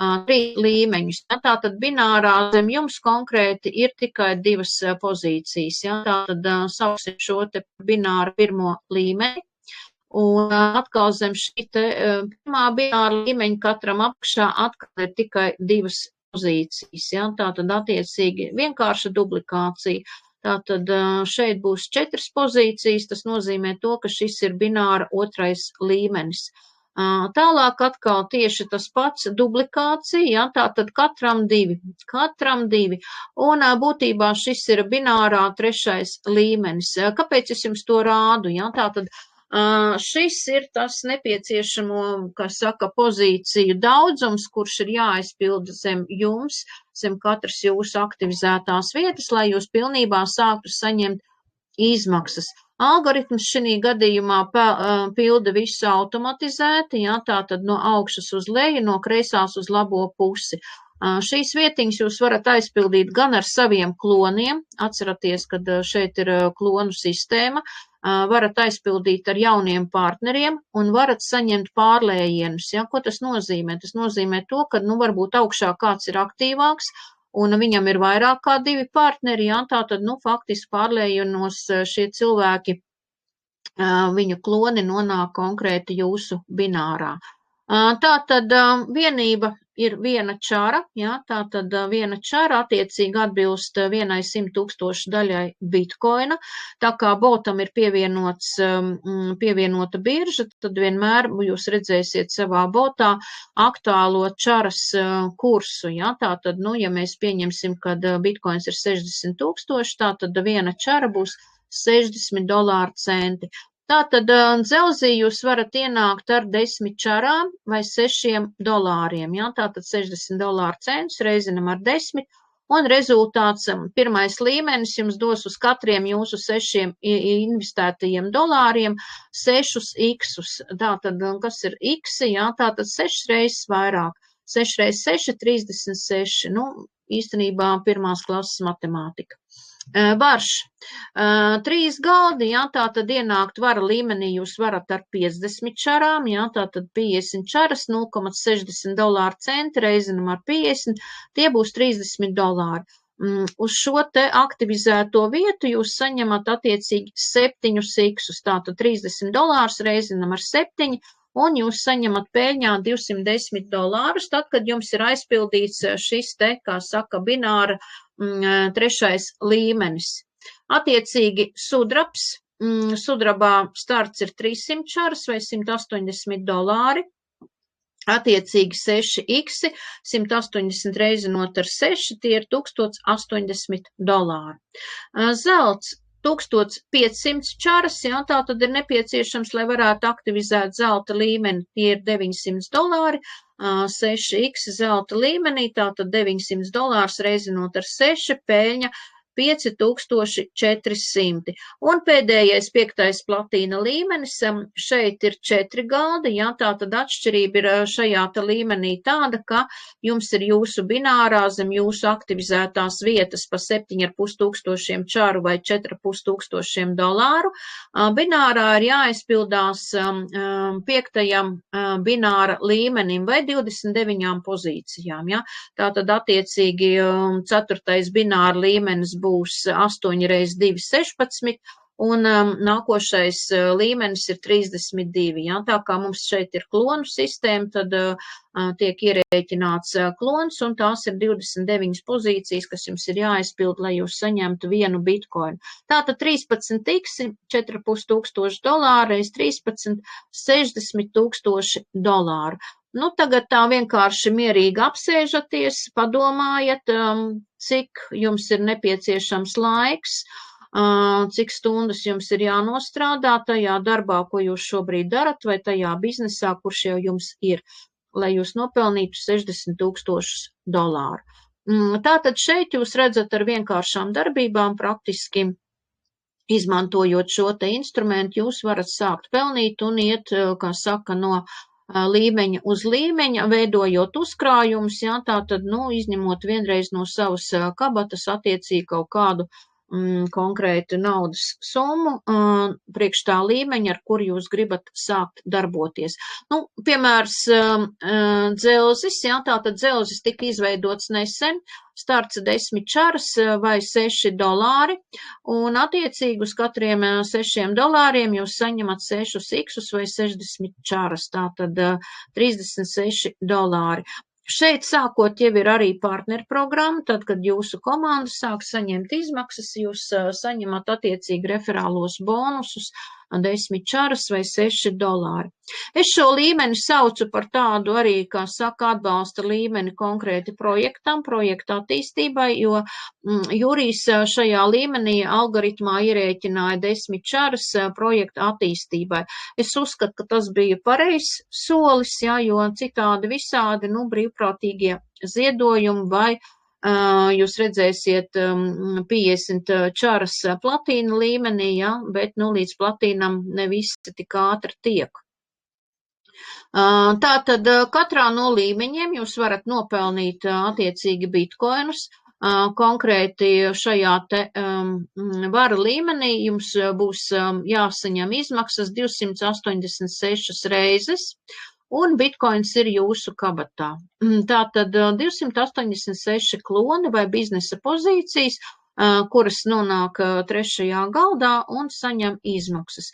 3 līmeņus. Ja, tātad binārā zem jums konkrēti ir tikai 2 pozīcijas. Ja, tātad sauksim šo te bināru pirmo līmeni. Un atkal zem šī te pirmā bināra līmeņa katram apakšā atkal ir tikai 2 pozīcijas. Ja, tātad attiecīgi vienkārša duplikācija. Tātad šeit būs 4 pozīcijas, tas nozīmē to, ka šis ir bināra 2. līmenis. Tālāk atkal tieši tas pats duplikācija, ja, tātad katram 2, un būtībā šis ir binārā 3. līmenis. Kāpēc es jums to rādu? Ja, tātad šis ir tas nepieciešamo, kā saka, pozīciju daudzums, kurš ir jāaizpilda zem jums, zem katras jūsu aktivizētās vietas, lai jūs pilnībā sāktu saņemt izmaksas. Algoritms šī gadījumā pilda visu automatizēti, ja, tātad no augšas uz leju, no kreisās uz labo pusi. Šīs vietiņas jūs varat aizpildīt gan ar saviem kloniem, atceraties, kad šeit ir klonu sistēma, varat aizpildīt ar jauniem partneriem un varat saņemt pārlējienus. Ja? Ko tas nozīmē? Tas nozīmē to, ka varbūt augšā kāds ir aktīvāks un viņam ir vairāk kā 2 partneri, ja? Tātad faktiski pārlējienos šie cilvēki, viņu kloni nonāk konkrēti jūsu binārā. Tātad vienība ir viena čara, ja, tātad viena čara attiecīgi atbilst 100 000 daļai bitkoina, tā kā botam ir pievienota birža, tad vienmēr jūs redzēsiet savā botā aktuālo čaras kursu, ja, tātad, ja mēs pieņemsim, kad bitkoins ir 60 000, tātad viena čara būs $60 centi. Tātad dzelzī jūs varat ienākt ar 10 čarām vai $6. Ja? Tātad $60 centus reizinam ar 10, un rezultāts pirmais līmenis jums dos uz katriem jūsu 6 investētajiem dolāriem 6 x-us. Tātad, kas ir x? Ja? Tātad 6 reizes vairāk. 6 reizes 6, 36. Īstenībā pirmās klases matemātika. Varš. 3 galdi, ja, tātad ienākt vara līmenī jūs varat ar 50 čarām, ja, tātad 50 čaras, $0,60 centi reizinam ar 50, tie būs $30. Uz šo te aktivizēto vietu jūs saņemat attiecīgi 7 x-us, tātad $30 reizinam ar 7, un jūs saņemat peļņā $210, tad, kad jums ir aizpildīts šis te, kā saka, bināra 3. līmenis. Attiecīgi sudrabs, sudrabā starts ir 300 čaras vai $180. Attiecīgi 6x, 180 reizinot ar 6, tie ir $1080. Zelts 1500 čaras, ja, tā tad ir nepieciešams, lai varētu aktivizēt zelta līmeni, tie ir $900, 6x zelta līmenī, tā tad $900 reizinot ar 6, peļņa 5400. Un pēdējais 5. platīna līmenis, šeit ir 4 galdi, ja, tā tad atšķirība ir šajā tā līmenī tāda, ka jums ir jūsu binārā zem jūsu aktivizētās vietas pa 7500 čaru vai $4500. Binārā ir jāizpildās 5. bināra līmenim vai 29 pozīcijām, ja. Tātad attiecīgi 4. bināra līmenis būs 8 reiz 2, 16, un nākošais līmenis ir 32. Ja? Tā kā mums šeit ir klonu sistēma, tad tiek ierēķināts klons, un tās ir 29 pozīcijas, kas jums ir jāizpild, lai jūs saņemtu vienu bitkoinu. Tātad 13x, $4500 reiz 13, $60 000. Nu, tagad tā vienkārši mierīgi apsēžaties, padomājat, cik jums ir nepieciešams laiks, cik stundas jums ir jānostrādā tajā darbā, ko jūs šobrīd darat, vai tajā biznesā, kurš jau jums ir, lai jūs nopelnītu $60,000. Tātad šeit jūs redzat ar vienkāršām darbībām praktiski. Izmantojot šo te instrumentu, jūs varat sākt pelnīt un iet, kā saka, no līmeņa uz līmeņa, veidojot uzkrājumus, jā, tātad, izņemot vienreiz no savas kabatas attiecīgi kaut kādu konkrētu naudas summu priekš tā līmeņa, ar kur jūs gribat sākt darboties. Piemērs dzelzis, jā, tātad dzelzis tika izveidots nesen, starts 10 čaras vai $6, un attiecīgi uz katriem $6 jūs saņemat 6 iksus vai 60 čaras, tātad $36. Šeit sākot jau ir arī partnerprogramma, tad, kad jūsu komanda sāk saņemt izmaksas, jūs saņemat attiecīgi referālos bonusus 10 čaras vai $6. Es šo līmeni saucu par tādu arī, kā saka, atbalsta līmeni konkrēti projektam, projekta attīstībai, jo Jurijs šajā līmenī algoritmā ierēķināja 10 čaras projekta attīstībai. Es uzskatu, ka tas bija pareizs solis, jā, jo citādi visādi, brīvprātīgie ziedojumi vai jūs redzēsiet 50 čaras platīna līmenī, ja, bet līdz platīnam ne visi tik ātri tiek. Tātad katrā no līmeņiem jūs varat nopelnīt attiecīgi bitkoinus. Konkrēti šajā te vara līmenī jums būs jāsaņem izmaksas 286 reizes. Un bitkoins ir jūsu kabatā. Tātad 286 kloni vai biznesa pozīcijas, kuras nonāk 3. galdā un saņem izmaksas.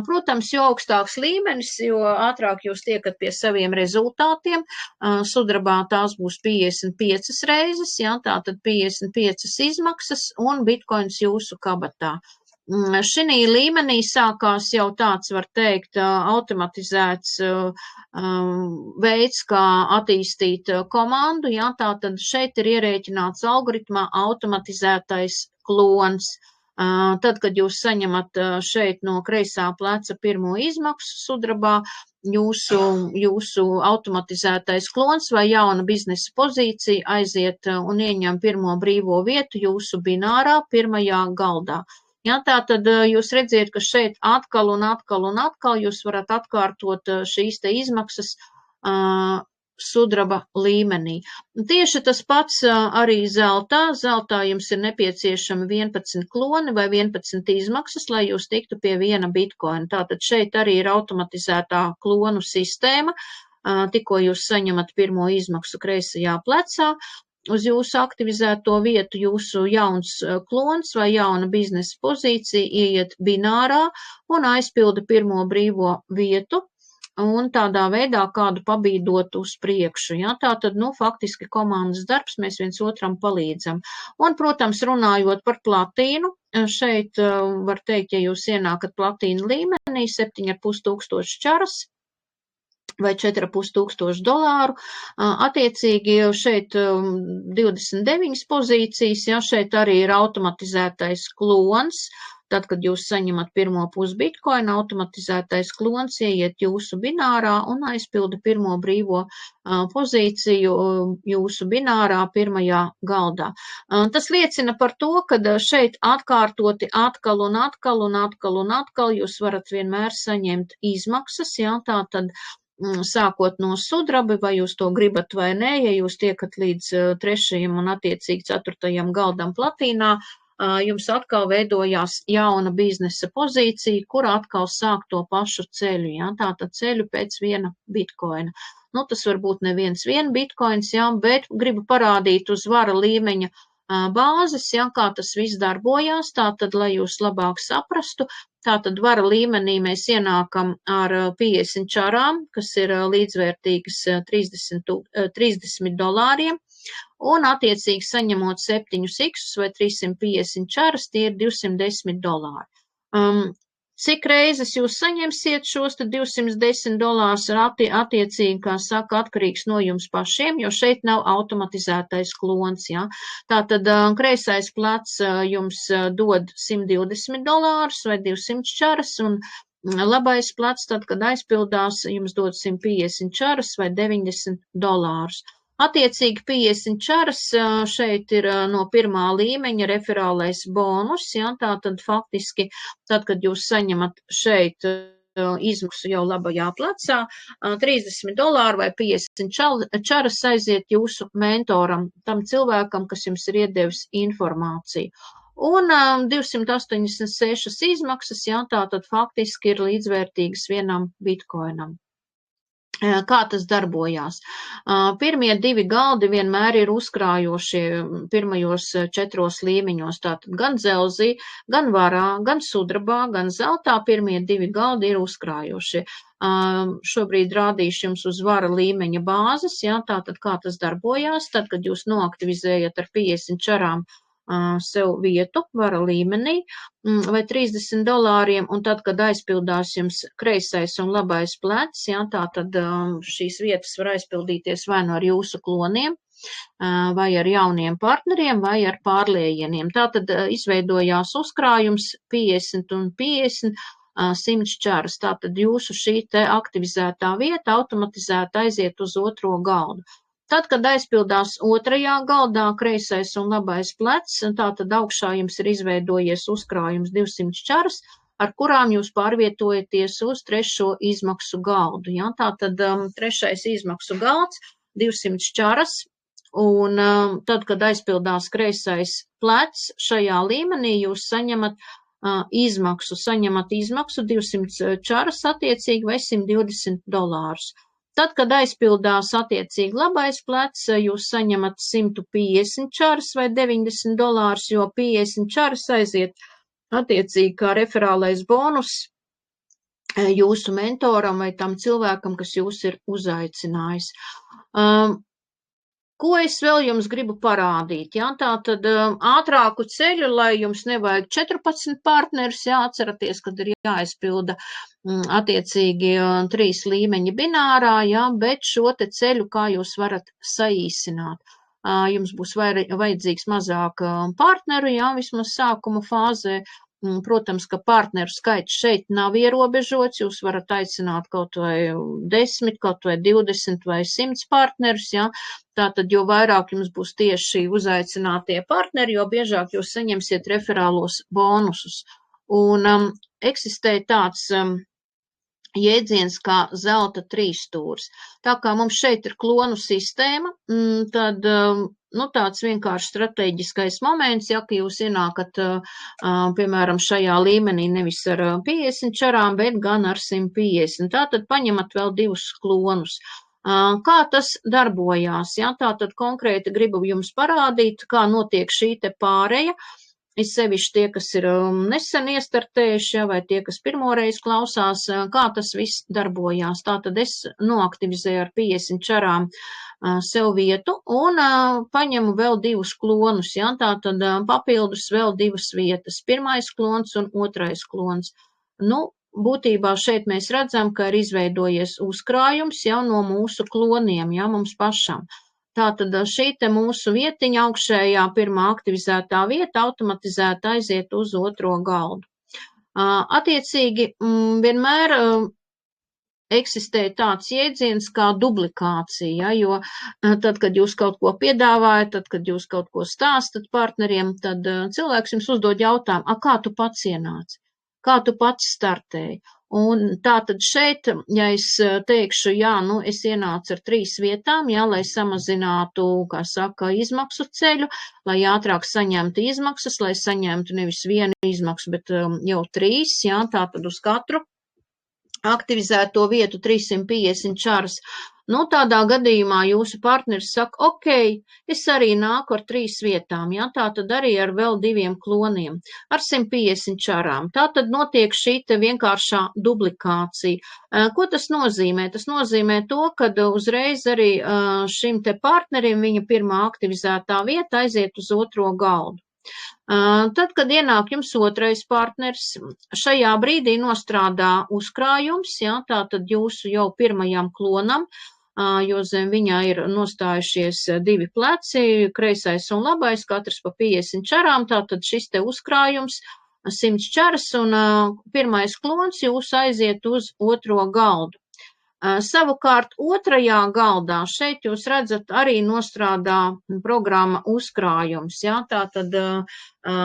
Protams, jo augstāks līmenis, jo ātrāk jūs tiekat pie saviem rezultātiem. Sudrabā tās būs 55 reizes, jā, tātad 55 izmaksas un bitkoins jūsu kabatā. Šī līmenī sākās jau tāds, var teikt, automatizēts veids, kā attīstīt komandu, jā, tātad šeit ir ierēķināts algoritmā automatizētais klons. Tad, kad jūs saņemat šeit no kreisā pleca pirmo izmaksu sudrabā, jūsu automatizētais klons vai jauna biznesa pozīcija aiziet un ieņem pirmo brīvo vietu jūsu binārā pirmajā galdā. Jā, tātad jūs redziet, ka šeit atkal un atkal un atkal jūs varat atkārtot šīs te izmaksas sudraba līmenī. Tieši tas pats arī zeltā. Zeltā jums ir nepieciešami 11 kloni vai 11 izmaksas, lai jūs tiktu pie viena bitkoina. Tātad šeit arī ir automatizētā klonu sistēma. Tikko jūs saņemat pirmo izmaksu kreisajā plecā, uz jūsu aktivizēto vietu jūsu jauns klons vai jauna biznesa pozīcija ieiet binārā un aizpilda pirmo brīvo vietu un tādā veidā kādu pabīdot uz priekšu. Ja? Tātad, faktiski komandas darbs, mēs viens otram palīdzam. Un, protams, runājot par platīnu, šeit var teikt, ja jūs ienākat platīna līmenī, 7,5 čaras, vai $4,500. Attiecīgi šeit 29 pozīcijas, ja šeit arī ir automatizētais klons. Tad, kad jūs saņemat pirmo pusbitkoinu, automatizētais klons ieiet jūsu binārā un aizpilda pirmo brīvo pozīciju jūsu binārā pirmajā galdā. Tas liecina par to, ka šeit atkārtoti atkal un atkal un atkal un atkal jūs varat vienmēr saņemt izmaksas, ja, tātad sākot no sudraba, vai jūs to gribat vai nē, ja jūs tiekat līdz 3. un attiecīgi 4. galdam platīnā, jums atkal veidojās jauna biznesa pozīcija, kur atkal sāk to pašu ceļu, ja? Tātad ceļu pēc viena bitkoina. Tas varbūt neviens bitkoins, ja? Bet gribu parādīt uz vara līmeņa bāzes, ja? Kā tas viss darbojās, tātad, lai jūs labāk saprastu, tātad vara līmenī mēs ienākam ar 50 čarām, kas ir līdzvērtīgas $30, un attiecīgi saņemot 7 iksus vai 350 čaras, tie ir $210. Cik reizes jūs saņemsiet šos $210 attiecīgi, kā saka, atkarīgs no jums pašiem, jo šeit nav automatizētais klons, ja. Tātad kreisais plecs jums dod $120 vai 200 čaras, un labais plecs, tad, kad aizpildās, jums dod 150 čaras vai $90. Attiecīgi 50 čaras šeit ir no pirmā līmeņa referālais bonus, ja, tātad faktiski, tad, kad jūs saņemat šeit izmaksu jau labajā plecā, $30 vai 50 čaras aiziet jūsu mentoram, tam cilvēkam, kas jums ir iedevis informāciju. Un 286 izmaksas, ja, tātad faktiski ir līdzvērtīgas vienam bitkoinam. Kā tas darbojās? Pirmie 2 galdi vienmēr ir uzkrājošie pirmajos 4 līmeņos, tātad gan dzelzī, gan varā, gan sudrabā, gan zeltā pirmie 2 galdi ir uzkrājošie. Šobrīd rādīšu jums uz vara līmeņa bāzes, ja, tātad kā tas darbojās, tad, kad jūs noaktivizējat ar 50 čarām sev vietu vara līmenī vai $30, un tad, kad aizpildās jums kreisais un labais plecs, ja, tā tad šīs vietas var aizpildīties vai no ar jūsu kloniem, vai ar jauniem partneriem, vai ar pārliejieniem. Tātad izveidojās uzkrājums 50 un 50, 100 čaras. Tātad jūsu šī te aktivizētā vieta automatizēti aiziet uz otro galdu. Tad, kad aizpildās otrajā galdā kreisais un labais plecs, tātad augšā jums ir izveidojies uzkrājums 200 čaras, ar kurām jūs pārvietojaties uz trešo izmaksu galdu. Ja? Tātad trešais izmaksu galds, 200 čaras, un tad, kad aizpildās kreisais plecs, šajā līmenī jūs saņemat izmaksu 200 čaras attiecīgi vai $120. Tad, kad aizpildās attiecīgi labais plecs, jūs saņemat 150 čaras vai $90, jo 50 čaras aiziet attiecīgi kā referālais bonus jūsu mentoram vai tam cilvēkam, kas jūs ir uzaicinājis. Ko es vēl jums gribu parādīt? Ja? Tātad ātrāku ceļu, lai jums nevajag 14 partnerus, jāatceraties, kad ir jāizpilda attiecīgi 3 līmeņi binārā, ja? Bet šo te ceļu, kā jūs varat saīsināt. Jums būs vajadzīgs mazāk partneru, ja? Vismaz sākuma fāzē. Protams, ka partneru skaits šeit nav ierobežots, jūs varat aicināt kaut vai 10, kaut vai 20 vai 100 partnerus, ja? Tātad, jo vairāk jums būs tieši uzaicinātie partneri, jo biežāk jūs saņemsiet referālos bonusus. Un eksistē tāds jēdziens kā zelta 3 stūris. Tā kā mums šeit ir klonu sistēma, tad tāds vienkārši strateģiskais moments, ja, ka jūs ienākat, piemēram, šajā līmenī nevis ar 50 čarām, bet gan ar 150. Tātad paņemat vēl 2 klonus. Kā tas darbojās? Ja? Tātad konkrēti gribu jums parādīt, kā notiek šī te pāreja. Es sevišķi tie, kas ir nesen iestartējuši, ja, vai tie, kas pirmoreiz klausās, kā tas viss darbojās. Tātad es noaktivizēju ar 50 čarām sev vietu un paņemu vēl 2 klonus. Ja? Tātad papildus vēl 2 vietas. Pirmais klons un otrais klons. Būtībā šeit mēs redzam, ka ir izveidojies uzkrājums jau no mūsu kloniem, ja, mums pašam. Tātad šī te mūsu vietiņa augšējā pirmā aktivizētā vieta automatizēti aiziet uz otro galdu. Attiecīgi vienmēr eksistē tāds jēdziens kā duplikācija, ja, jo tad, kad jūs kaut ko piedāvājat, tad, kad jūs kaut ko stāstat partneriem, tad cilvēks jums uzdod jautājumu, kā tu pats ienāci, kā tu pats startēji. Un tātad šeit, ja es teikšu, es ienācu ar 3 vietām, lai samazinātu, kā saka, izmaksu ceļu, lai ātrāk saņemtu izmaksas, lai saņemtu nevis 1 izmaksu, bet jau 3, tātad uz katru aktivizēto vietu 350 čaras. Tādā gadījumā jūsu partneris saka, ok, es arī nāku ar 3 vietām, tātad arī ar vēl 2 kloniem, ar 150 čarām. Tātad notiek šī te vienkāršā duplikācija. Ko tas nozīmē? Tas nozīmē to, ka uzreiz arī šim te partnerim viņa pirmā aktivizētā vieta aiziet uz otro galdu. Tad, kad ienāk jums otrais partners, šajā brīdī nostrādā uzkrājums, jā, tātad jūsu jau pirmajam klonam, jo zem viņā ir nostājušies 2 pleci, kreisais un labais, katrs pa 50 čarām, tātad šis te uzkrājums 100 čaras un pirmais klons jūs aiziet uz otro galdu. Savukārt otrajā galdā šeit jūs redzat arī nostrādā programma uzkrājums, jā, tātad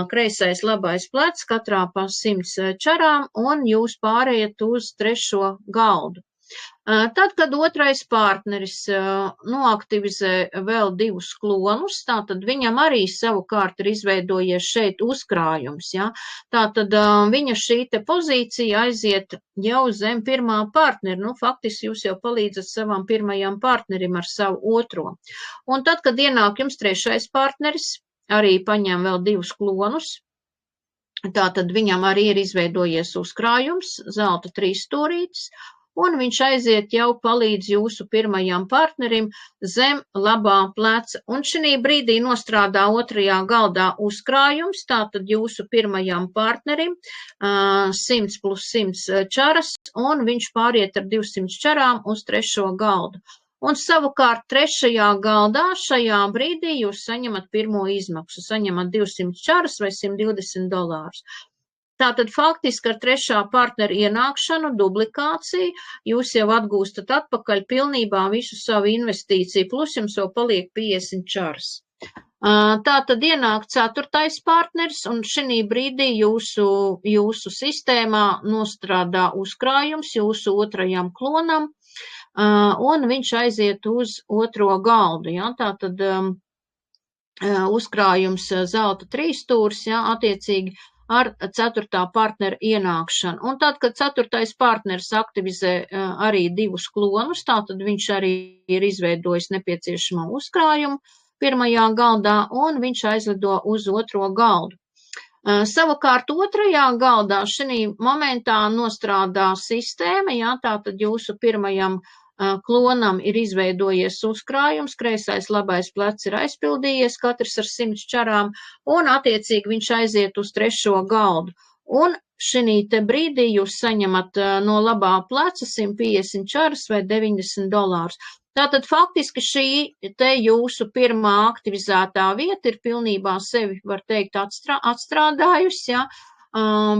kreisais labais plecs katrā pa 100 čarām un jūs pārējat uz trešo galdu. Tad, kad otrais partneris noaktivizē vēl 2 klonus, tātad viņam arī savukārt ir izveidojies šeit uzkrājums, ja? Tātad viņa šī te pozīcija aiziet jau zem pirmā partnera, nu faktiski jūs jau palīdzat savam pirmajam partnerim ar savu otro. Un tad, kad ienāk jums trešais partneris, arī paņem vēl 2 klonus, tātad viņam arī ir izveidojies uzkrājums, zelta 3 stūrītes, un viņš aiziet jau palīdz jūsu pirmajam partnerim zem labā pleca. Un šī brīdī nostrādā otrajā galdā uzkrājums, tātad jūsu pirmajam partnerim 100 plus 100 čaras, un viņš pāriet ar 200 čarām uz trešo galdu. Un savukārt trešajā galdā šajā brīdī jūs saņemat pirmo izmaksu, saņemat 200 čaras vai $120. Tātad faktiski ar trešā partnera ienākšanu, dublikāciju, jūs jau atgūstat atpakaļ pilnībā visu savu investīciju, plus jums jau paliek 50 čaras. Tātad ienāk ceturtais partners, un šī brīdī jūsu sistēmā nostrādā uzkrājums jūsu otrajam klonam, un viņš aiziet uz otro galdu. Ja? Tātad uzkrājums zelta 3 stūris, ja? Attiecīgi ar 4. partnera ienākšanu. Un tad, kad 4. partners aktivizē arī 2 klonus, tātad viņš arī ir izveidojis nepieciešamo uzkrājumu pirmajā galdā, un viņš aizlido uz otro galdu. Savukārt otrajā galdā šī momentā nostrādā sistēma, jā, tātad jūsu pirmajam klonam ir izveidojies uzkrājums, kreisais labais plecs ir aizpildījies, katrs ar 100 čarām, un attiecīgi viņš aiziet uz trešo galdu. Un šī te brīdī jūs saņemat no labā pleca 150 čaras vai $90. Tātad faktiski šī te jūsu pirmā aktivizētā vieta ir pilnībā sevi, var teikt, atstrādājusi, ja?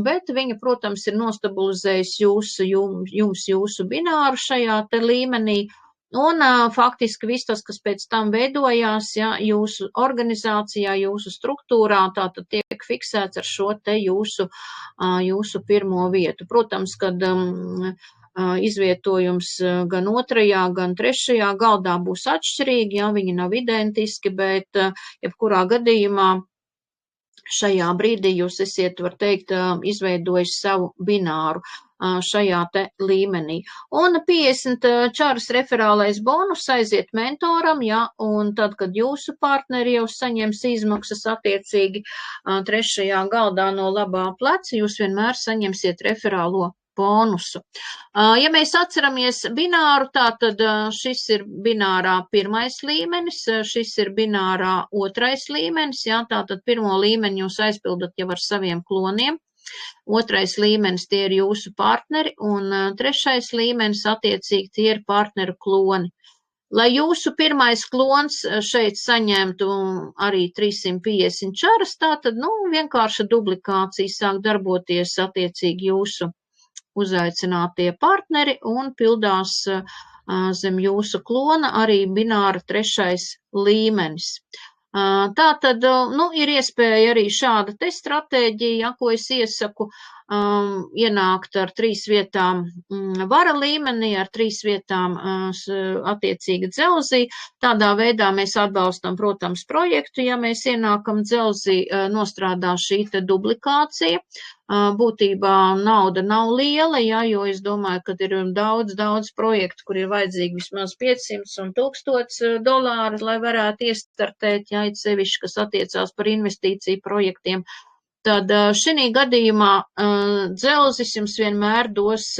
Bet viņa, protams, ir nostabilizējusi jūsu bināru šajā te līmenī, un faktiski viss tas, kas pēc tam veidojās, ja, jūsu organizācijā, jūsu struktūrā, tātad tiek fiksēts ar šo te jūsu pirmo vietu. Protams, kad izvietojums gan otrajā, gan trešajā galdā būs atšķirīgi, ja, viņi nav identiski, bet jebkurā gadījumā šajā brīdī jūs esiet, var teikt, izveidojis savu bināru šajā te līmenī. Un 50 čaras referālais bonus aiziet mentoram, ja, un tad, kad jūsu partneri jau saņems izmaksas attiecīgi trešajā galdā no labā pleca, jūs vienmēr saņemsiet referālo bonusu. Ja mēs atceramies bināru, tātad šis ir binārā pirmais līmenis, šis ir binārā otrais līmenis, jā, tātad pirmo līmeni jūs aizpildat jau ar saviem kloniem, otrais līmenis tie ir jūsu partneri, un trešais līmenis attiecīgi tie ir partneru kloni. Lai jūsu pirmais klons šeit saņemtu arī 350 čaras, tātad, vienkārša dublikācija sāk darboties attiecīgi jūsu uzaicinātie partneri un pildās zem jūsu klona arī bināra trešais līmenis. Tātad, ir iespēja arī šāda te stratēģija, ja, ko es iesaku, ienākt ar 3 vietām vara līmenī, ar 3 vietām attiecīgi dzelzī. Tādā veidā mēs atbalstam, protams, projektu, ja mēs ienākam dzelzī, nostrādā šī te dublikācija. Būtībā nauda nav liela, ja, jo es domāju, ka ir daudz projektu, kur ir vajadzīgi vismaz 500 un $1000, lai varētu iestartēt, ja, it sevišķi, kas attiecās par investīciju projektiem. Tad šī gadījumā dzelzis jums vienmēr dos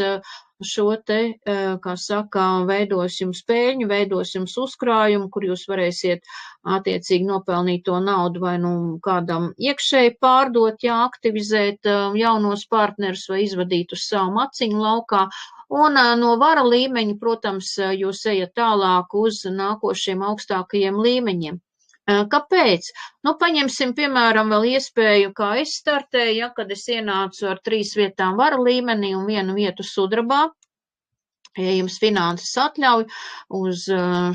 šo te, kā saka, veidos jums peļņu, veidos jums uzkrājumu, kur jūs varēsiet attiecīgi nopelnīt to naudu vai nu kādam iekšēji pārdot, jā, aktivizēt jaunos partnerus vai izvadīt uz savu maciņu laukā. Un no vara līmeņa, protams, jūs ejat tālāk uz nākošiem augstākajiem līmeņiem. Kāpēc? Nu, paņemsim, piemēram, vēl iespēju, kā es startēju, ja, kad es ienācu ar 3 vietām vara līmenī un 1 vietu sudrabā. Ja jums finanses atļauj, uz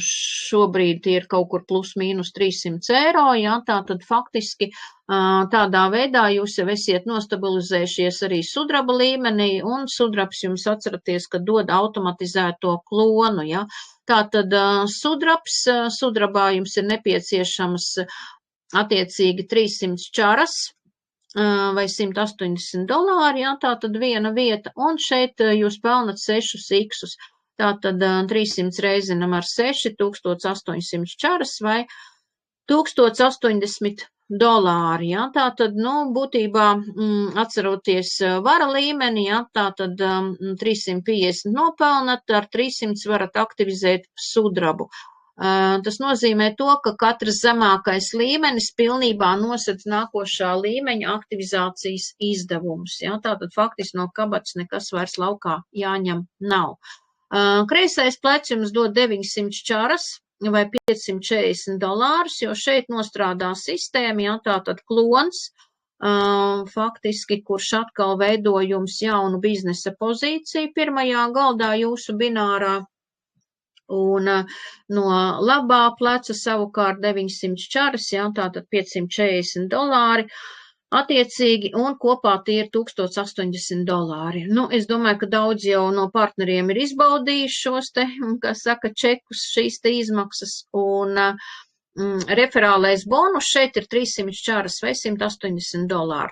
šobrīd tie ir kaut kur plus mīnus 300 eiro, ja, tā tad faktiski tādā veidā jūs jau esiet nostabilizējušies arī sudraba līmenī, un sudrabs jums atceraties, ka dod automatizēto klonu, ja. Tātad sudrabā jums ir nepieciešamas attiecīgi 300 čaras vai $180, jā, tātad 1 vieta, un šeit jūs pelnat 6 iksus. Tātad 300 reizinam ar 6, 1800 čaras vai $1080. Jā, tātad, nu, būtībā atceroties vara līmeni, jā, tātad 350 nopelnat, ar 300 varat aktivizēt sudrabu. Tas nozīmē to, ka katrs zemākais līmenis pilnībā nosedz nākošā līmeņa aktivizācijas izdevumus. Ja? Tātad faktiski no kabatas nekas vairs laukā jāņem nav. Kreisais plecs jums dod 900 čaras vai $540, jo šeit nostrādā sistēma, ja? Tātad klons, faktiski, kurš atkal veido jums jaunu biznesa pozīciju pirmajā galdā jūsu binārā. Un no labā pleca savukārt 900 čaras, jā, tātad $540 attiecīgi, un kopā tie ir $1080. Nu, es domāju, ka daudz jau no partneriem ir izbaudījuši šos te, kā saka, čekus, šīs te izmaksas, un referālais bonus šeit ir 300 čaras vai $180.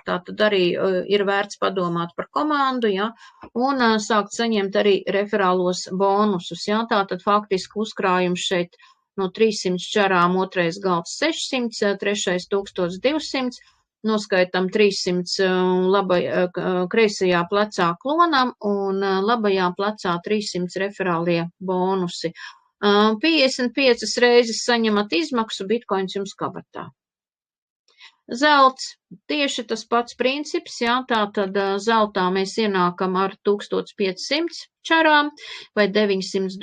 Tātad arī ir vērts padomāt par komandu, ja, un sākt saņemt arī referālos bonusus. Ja. Tātad faktiski uzkrājums šeit no 300 čarām, otrais galds 600, trešais 1200, noskaitam 300 kreisajā plecā klonam un labajā plecā 300 referālie bonusi. 55 reizes saņemat izmaksu, bitkoins jums kabatā. Zelts, tieši tas pats princips, jā, tātad zeltā mēs ienākam ar 1500 čarām vai $900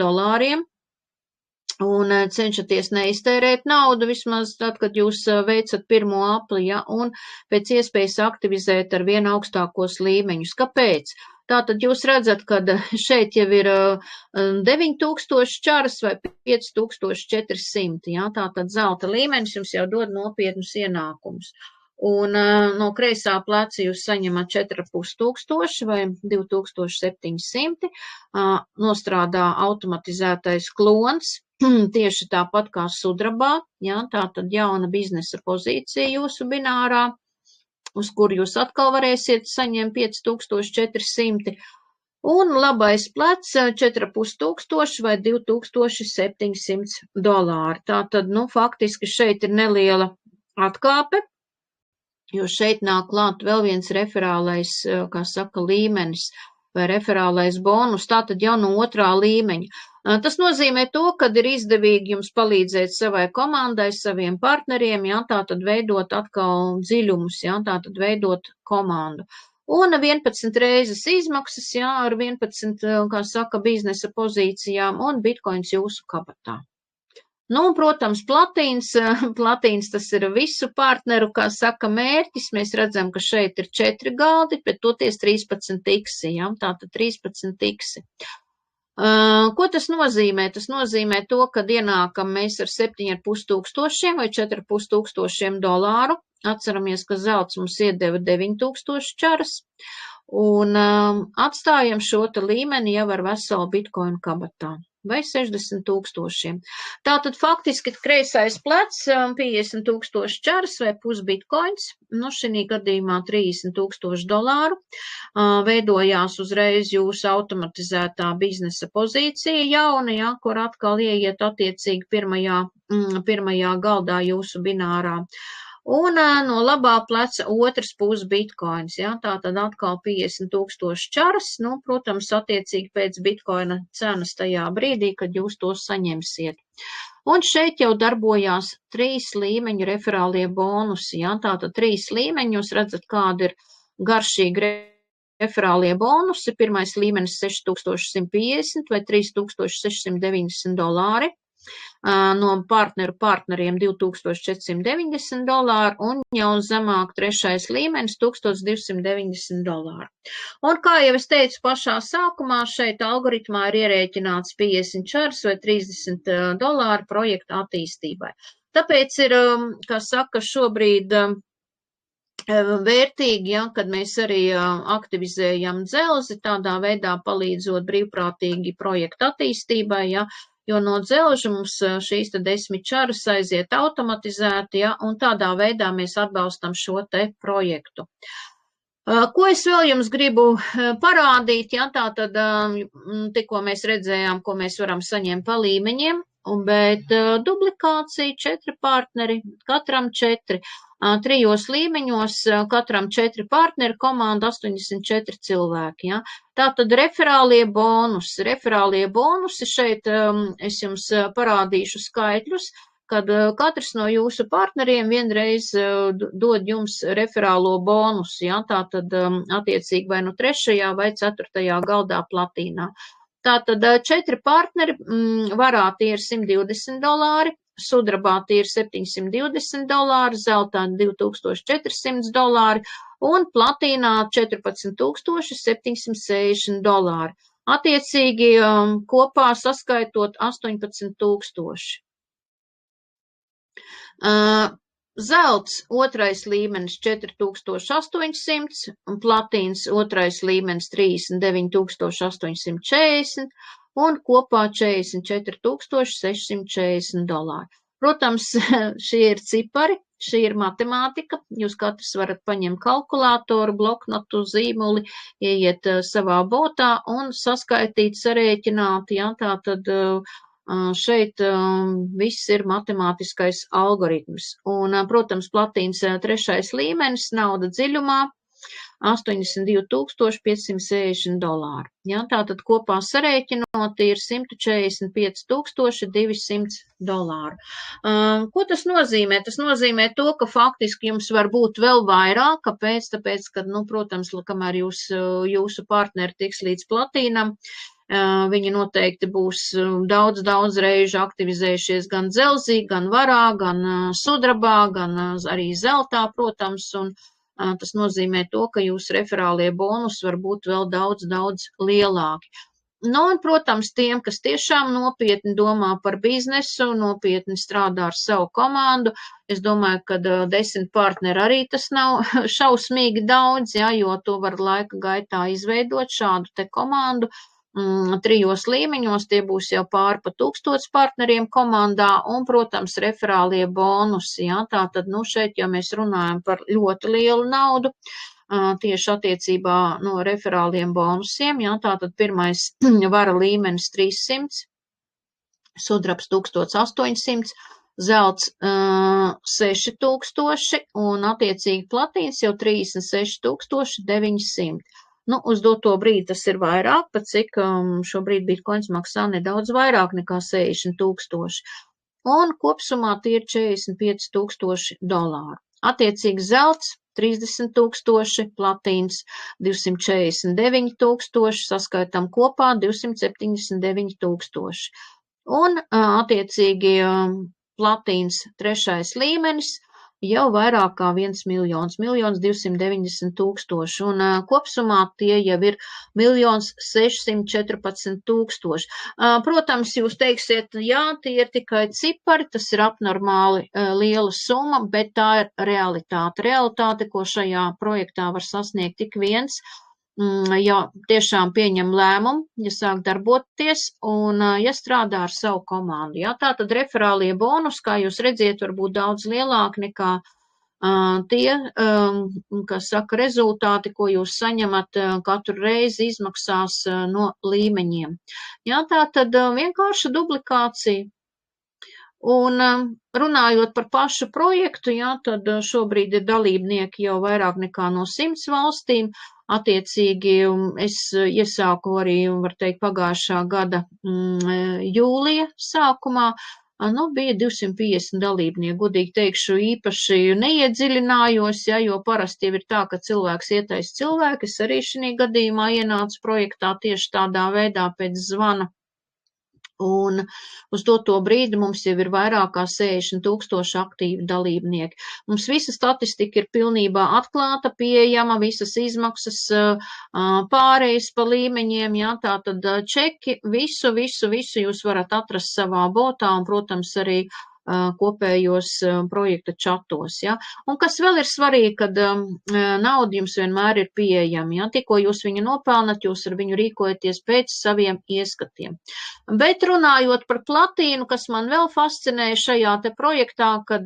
un cenšaties neiztērēt naudu vismaz tad, kad jūs veicat pirmo apli, ja, un pēc iespējas aktivizēt ar vien augstākos līmeņus. Kāpēc? Tātad jūs redzat, ka šeit jau ir 9000 čaras vai 5400, jā, tātad zelta līmenis jums jau dod nopietnus ienākumus. Un no kreisā pleca jūs saņemat 4500 vai 2700, nostrādā automatizētais klons, tieši tāpat kā sudrabā, jā, tātad jauna biznesa pozīcija jūsu binārā, uz kuru jūs atkal varēsiet saņemt 5400, un labais plecs 4500 vai $2700. Tātad, nu, faktiski šeit ir neliela atkāpe, jo šeit nāk klāt vēl viens referālais, kā saka, līmenis vai referālais bonus, tātad jau no otrā līmeņa. Tas nozīmē to, ka ir izdevīgi jums palīdzēt savai komandai, saviem partneriem, jā, tātad veidot atkal dziļumus, jā, tātad veidot komandu. Un 11 reizes izmaksas, jā, ar 11, kā saka, biznesa pozīcijām un bitkoins jūsu kabatā. Nu, un, protams, platīns tas ir visu partneru, kā saka, mērķis. Mēs redzam, ka šeit ir 4 galdi, bet toties 13 tiksi, jā, tātad 13 tiksi. Ko tas nozīmē? Tas nozīmē to, ka ienākam mēs ar 7500 vai $4500. Atceramies, ka zelts mums iedeva 9000 čaras un atstājam šo te līmeni jau ar veselu bitkoinu kabatā vai 60 000. Tātad faktiski kreisais plecs 50 000 čaras vai pusbitkoins, nu šī gadījumā $30,000, veidojās uzreiz jūsu automatizētā biznesa pozīcija jauna, ja, kur atkal ieiet attiecīgi pirmajā galdā jūsu binārā. Un no labā pleca otrs puses bitkoins, ja, tā tad atkal 50,000 čaras, nu, protams, attiecīgi pēc bitkoina cenas tajā brīdī, kad jūs to saņemsiet. Un šeit jau darbojās 3 līmeņu referālie bonusi, ja, tātad 3 līmeņi, jūs redzat, kāda ir garšīga referālie bonusi, pirmais līmenis 6150 vai 3690 dolāri. No partneriem $2490 un jau zemāk trešais līmenis $1290. Un kā jau es teicu pašā sākumā, šeit algoritmā ir ierēķināts 50 čars vai $30 projekta attīstībai. Tāpēc ir, kā saka, šobrīd vērtīgi, ja, kad mēs arī aktivizējam dzelzi, tādā veidā palīdzot brīvprātīgi projekta attīstībai, ja, jo no dzelža mums šīs 10 čaras aiziet automatizēti, ja, un tādā veidā mēs atbalstam šo te projektu. Ko es vēl jums gribu parādīt, ja, tā tad tikko mēs redzējām, ko mēs varam saņemt pa līmeņiem, bet duplikācija 4 partneri, katram 4. 3 līmeņos, katram 4 partneri, komanda 84 cilvēki. Ja. Tātad referālie bonusi šeit es jums parādīšu skaitļus, kad katrs no jūsu partneriem vienreiz dod jums referālo bonusu. Ja. Tātad attiecīgi vai nu 3. vai 4. galdā platīnā. Tātad 4 partneri, varā tie ir $120, sudrabā tie ir $720, zeltā $2400 un platīnā $14,760. Attiecīgi kopā saskaitot 18,000. Zelts otrais līmenis 4,800 un platīns otrais līmenis 39,840 un kopā $44,640. Protams, šie ir cipari, šī ir matemātika, jūs katrs varat paņemt kalkulātoru, bloknotu, zīmuli, ieiet savā botā un saskaitīt, sarēķināt, ja, tātad šeit viss ir matemātiskais algoritms. Un, protams, platīns 3. līmenis, nauda dziļumā, $82,560. Ja, tātad kopā sarēķinot ir $145,200. Ko tas nozīmē? Tas nozīmē to, ka faktiski jums var būt vēl vairāk. Kāpēc? Tāpēc, ka, nu, protams, kamēr jūsu partneri tiks līdz platīnam, viņi noteikti būs daudz reižu aktivizējušies gan dzelzī, gan varā, gan sudrabā, gan arī zeltā, protams, un tas nozīmē to, ka jūsu referālie bonusi var būt vēl daudz lielāki. Nu, un, protams, tiem, kas tiešām nopietni domā par biznesu, nopietni strādā ar savu komandu, es domāju, ka 10 partneri arī tas nav šausmīgi daudz, ja, jo to var laika gaitā izveidot šādu te komandu. 3 līmeņos tie būs jau pāri pa 1000 partneriem komandā un, protams, referālie bonusi. Ja, tātad, nu, šeit jau mēs runājam par ļoti lielu naudu, tieši attiecībā no referāliem bonusiem. Ja, tātad pirmais vara līmenis 300, sudrabs 1800, zelts 6000 un attiecīgi platīns jau 36,900. Nu, uz doto brīdi tas ir vairāk, pat cik šobrīd bitkoins maksā nedaudz vairāk nekā 60,000. Un kopsumā tie ir $45,000. Attiecīgi zelts 30,000, platīns 249,000, saskaitam kopā 279,000. Un attiecīgi platīns 3. līmenis jau vairāk kā 1,290,000, un kopsumā tie jau ir 1,614,000. Protams, jūs teiksiet, jā, tie ir tikai cipari, tas ir abnormāli liela summa, bet tā ir realitāte. Realitāte, ko šajā projektā var sasniegt tik viens, ja tiešām pieņem lēmumu, ja sāk darboties un ja strādā ar savu komandu. Ja, tātad referālie bonus, kā jūs redziet, var būt daudz lielāki nekā tie, kas saka, rezultāti, ko jūs saņemat katru reizi izmaksās no līmeņiem. Ja, tātad vienkārša duplikācija. Un runājot par pašu projektu, jā, tad šobrīd ir dalībnieki jau vairāk nekā no 100 valstīm. Attiecīgi es iesāku arī, var teikt, pagājušā gada jūlija sākumā. Nu, bija 250 dalībnieki, godīgi teikšu, īpaši neiedziļinājos, ja, jo parasti jau ir tā, ka cilvēks ietais cilvēku. Es arī šī gadījumā ienācu projektā tieši tādā veidā pēc zvana. Un uz to brīdi mums jau ir vairāk kā 60,000 aktīvi dalībnieki. Mums visa statistika ir pilnībā atklāta, pieejama, visas izmaksas pārējas pa līmeņiem, jā, tātad čeki, visu jūs varat atrast savā botā un, protams, arī kopējos projekta čatos. Ja? Un kas vēl ir svarīgi, kad nauda jums vienmēr ir pieejama. Ja? Tikko jūs viņu nopelnat, jūs ar viņu rīkojaties pēc saviem ieskatiem. Bet runājot par platīnu, kas man vēl fascinēja šajā te projektā, kad,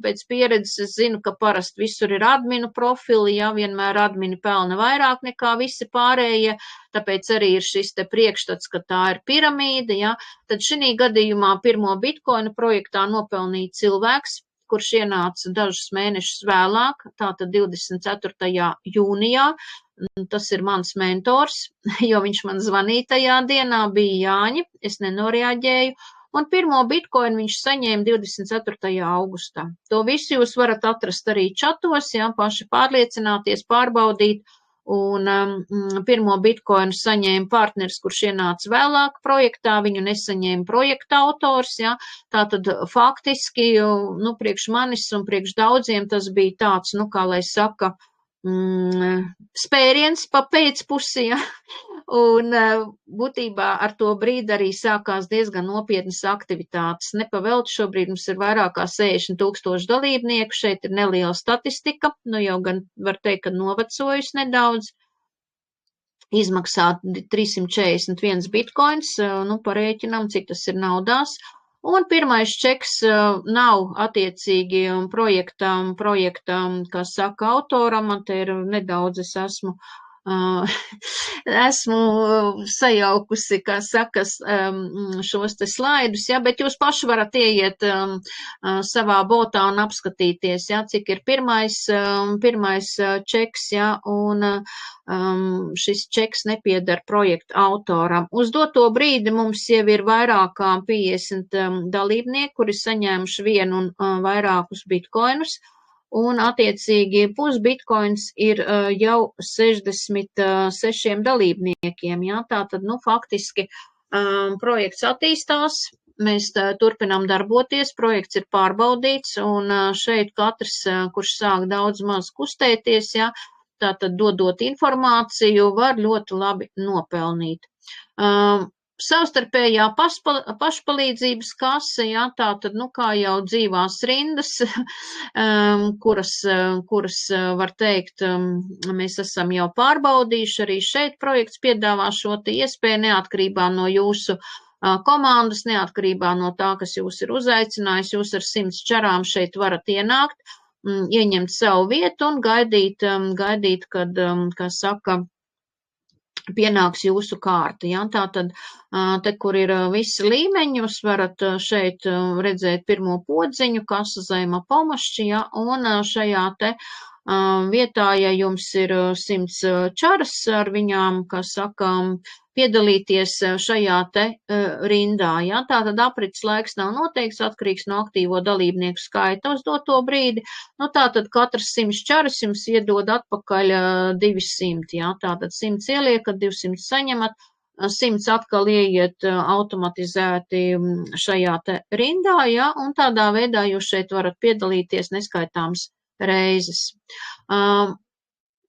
pēc pieredzes es zinu, ka parasti visur ir adminu profili, ja vienmēr admini pelna vairāk nekā visi pārējie, tāpēc arī ir šis te priekšstats, ka tā ir piramīda, ja, tad šī gadījumā pirmo bitkoinu projektā nopelnīja cilvēks, kurš ienāca dažus mēnešus vēlāk, tātad 24. jūnijā, tas ir mans mentors, jo viņš man zvanīja tajā dienā, bija Jāņa, es nenoreaģēju, un pirmo bitkoinu viņš saņēma 24. augustā. To visu jūs varat atrast arī čatos, ja, paši pārliecināties, pārbaudīt, un pirmo bitkoinu saņēma partneris, kurš ienāca vēlāk projektā, viņu nesaņēma projekta autors, ja, tātad faktiski, priekš manis un priekš daudziem tas bija tāds, kā lai saka, spēriens pa pēcpusi, ja, un būtībā ar to brīdi arī sākās diezgan nopietnas aktivitātes. Nepavēlt šobrīd mums ir vairāk kā 60,000 dalībnieku, šeit ir neliela statistika, jau gan var teikt, ka novecojusi nedaudz. Izmaksā 341 bitkoins, parēķinām, cik tas ir naudās. Un pirmais čeks nav attiecīgi projektam, kā saka autoram, man te ir nedaudz, es esmu sajaukusi, kā saka, šos te slaidus, ja, bet jūs paši varat ieiet savā botā un apskatīties, ja, cik ir pirmais čeks, ja, un šis čeks nepiedar projekta autoram. Uz doto brīdi mums jau ir vairāk kā 50 dalībnieki, kuri saņēmuši vienu un vairākus bitkoinus, un attiecīgi pusbitkoins ir jau 66 dalībniekiem. Ja? Tātad, faktiski projekts attīstās, mēs turpinām darboties, projekts ir pārbaudīts, un šeit katrs, kurš sāk daudz maz kustēties, ja? Tātad dodot informāciju, var ļoti labi nopelnīt. Savstarpējā pašpalīdzības kase, ja, tātad, kā jau dzīvās rindas, kuras var teikt, mēs esam jau pārbaudījuši, arī šeit projekts piedāvā šo te iespēju neatkarībā no jūsu komandas, neatkarībā no tā, kas jūs ir uzaicinājis, jūs ar 100 čarām šeit varat ienākt, ieņemt savu vietu un gaidīt, kad, kā saka, pienāks jūsu kārta. Ja? Tātad, te, kur ir visi līmeņi, jūs varat šeit redzēt pirmo podziņu, kasa zema pomošķi, ja? Un šajā te vietā, ja jums ir 100 čaras ar viņām, kā saka, piedalīties šajā te rindā. Ja? Tātad aprits laiks nav noteikts, atkarīgs no aktīvo dalībnieku skaita uz doto brīdi. Tātad katrs 100 čaras jums iedod atpakaļ 200. Ja? Tātad 100 ieliekat, 200 saņemat, 100 atkal ieiet automatizēti šajā te rindā, ja? Un tādā veidā jūs šeit varat piedalīties neskaitāms reizes.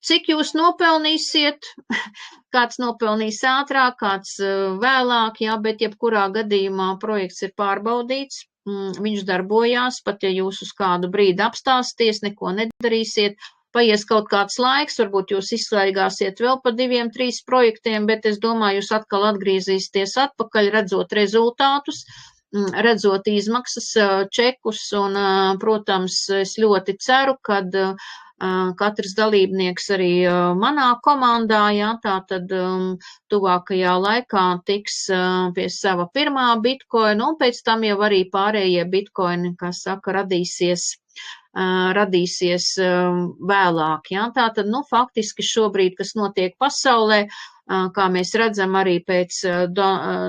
Cik jūs nopelnīsiet, kāds nopelnīs ātrāk, kāds vēlāk, jā, bet jebkurā gadījumā projekts ir pārbaudīts, viņš darbojās, pat ja jūs uz kādu brīdi apstāsties, neko nedarīsiet, paies kaut kāds laiks, varbūt jūs izslaigāsiet vēl pa 2-3 projektiem, bet es domāju, jūs atkal atgriezīsieties atpakaļ, redzot rezultātus, redzot izmaksas, čekus, un, protams, es ļoti ceru, kad katrs dalībnieks arī manā komandā, jā, tātad tuvākajā laikā tiks pie sava pirmā bitkoina, un pēc tam jau arī pārējie bitkoini, kā saka, radīsies vēlāk, jā. Tātad, nu, faktiski šobrīd, kas notiek pasaulē, kā mēs redzam arī pēc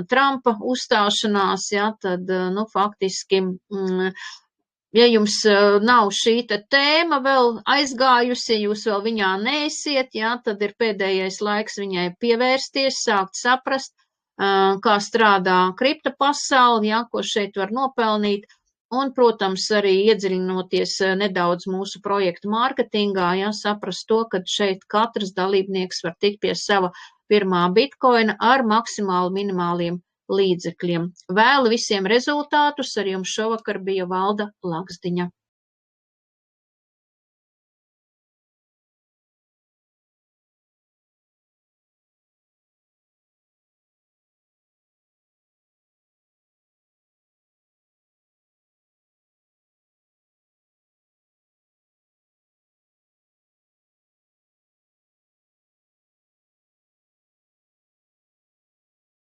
Trumpa uzstāšanās, jā, tad, nu, faktiski, ja jums nav šī tēma vēl aizgājusi, ja jūs vēl viņā neesiet, jā, tad ir pēdējais laiks viņai pievērsties, sākt saprast, kā strādā kripto pasauli, jā, ko šeit var nopelnīt, un, protams, arī iedziļinoties nedaudz mūsu projektu mārketingā, jā, saprast to, ka šeit katrs dalībnieks var tikt pie sava pirmā bitkoina ar maksimāli minimāliem līdzekļiem. Vēlu visiem rezultātus, ar jums šovakar bija Valda Laksdiņa.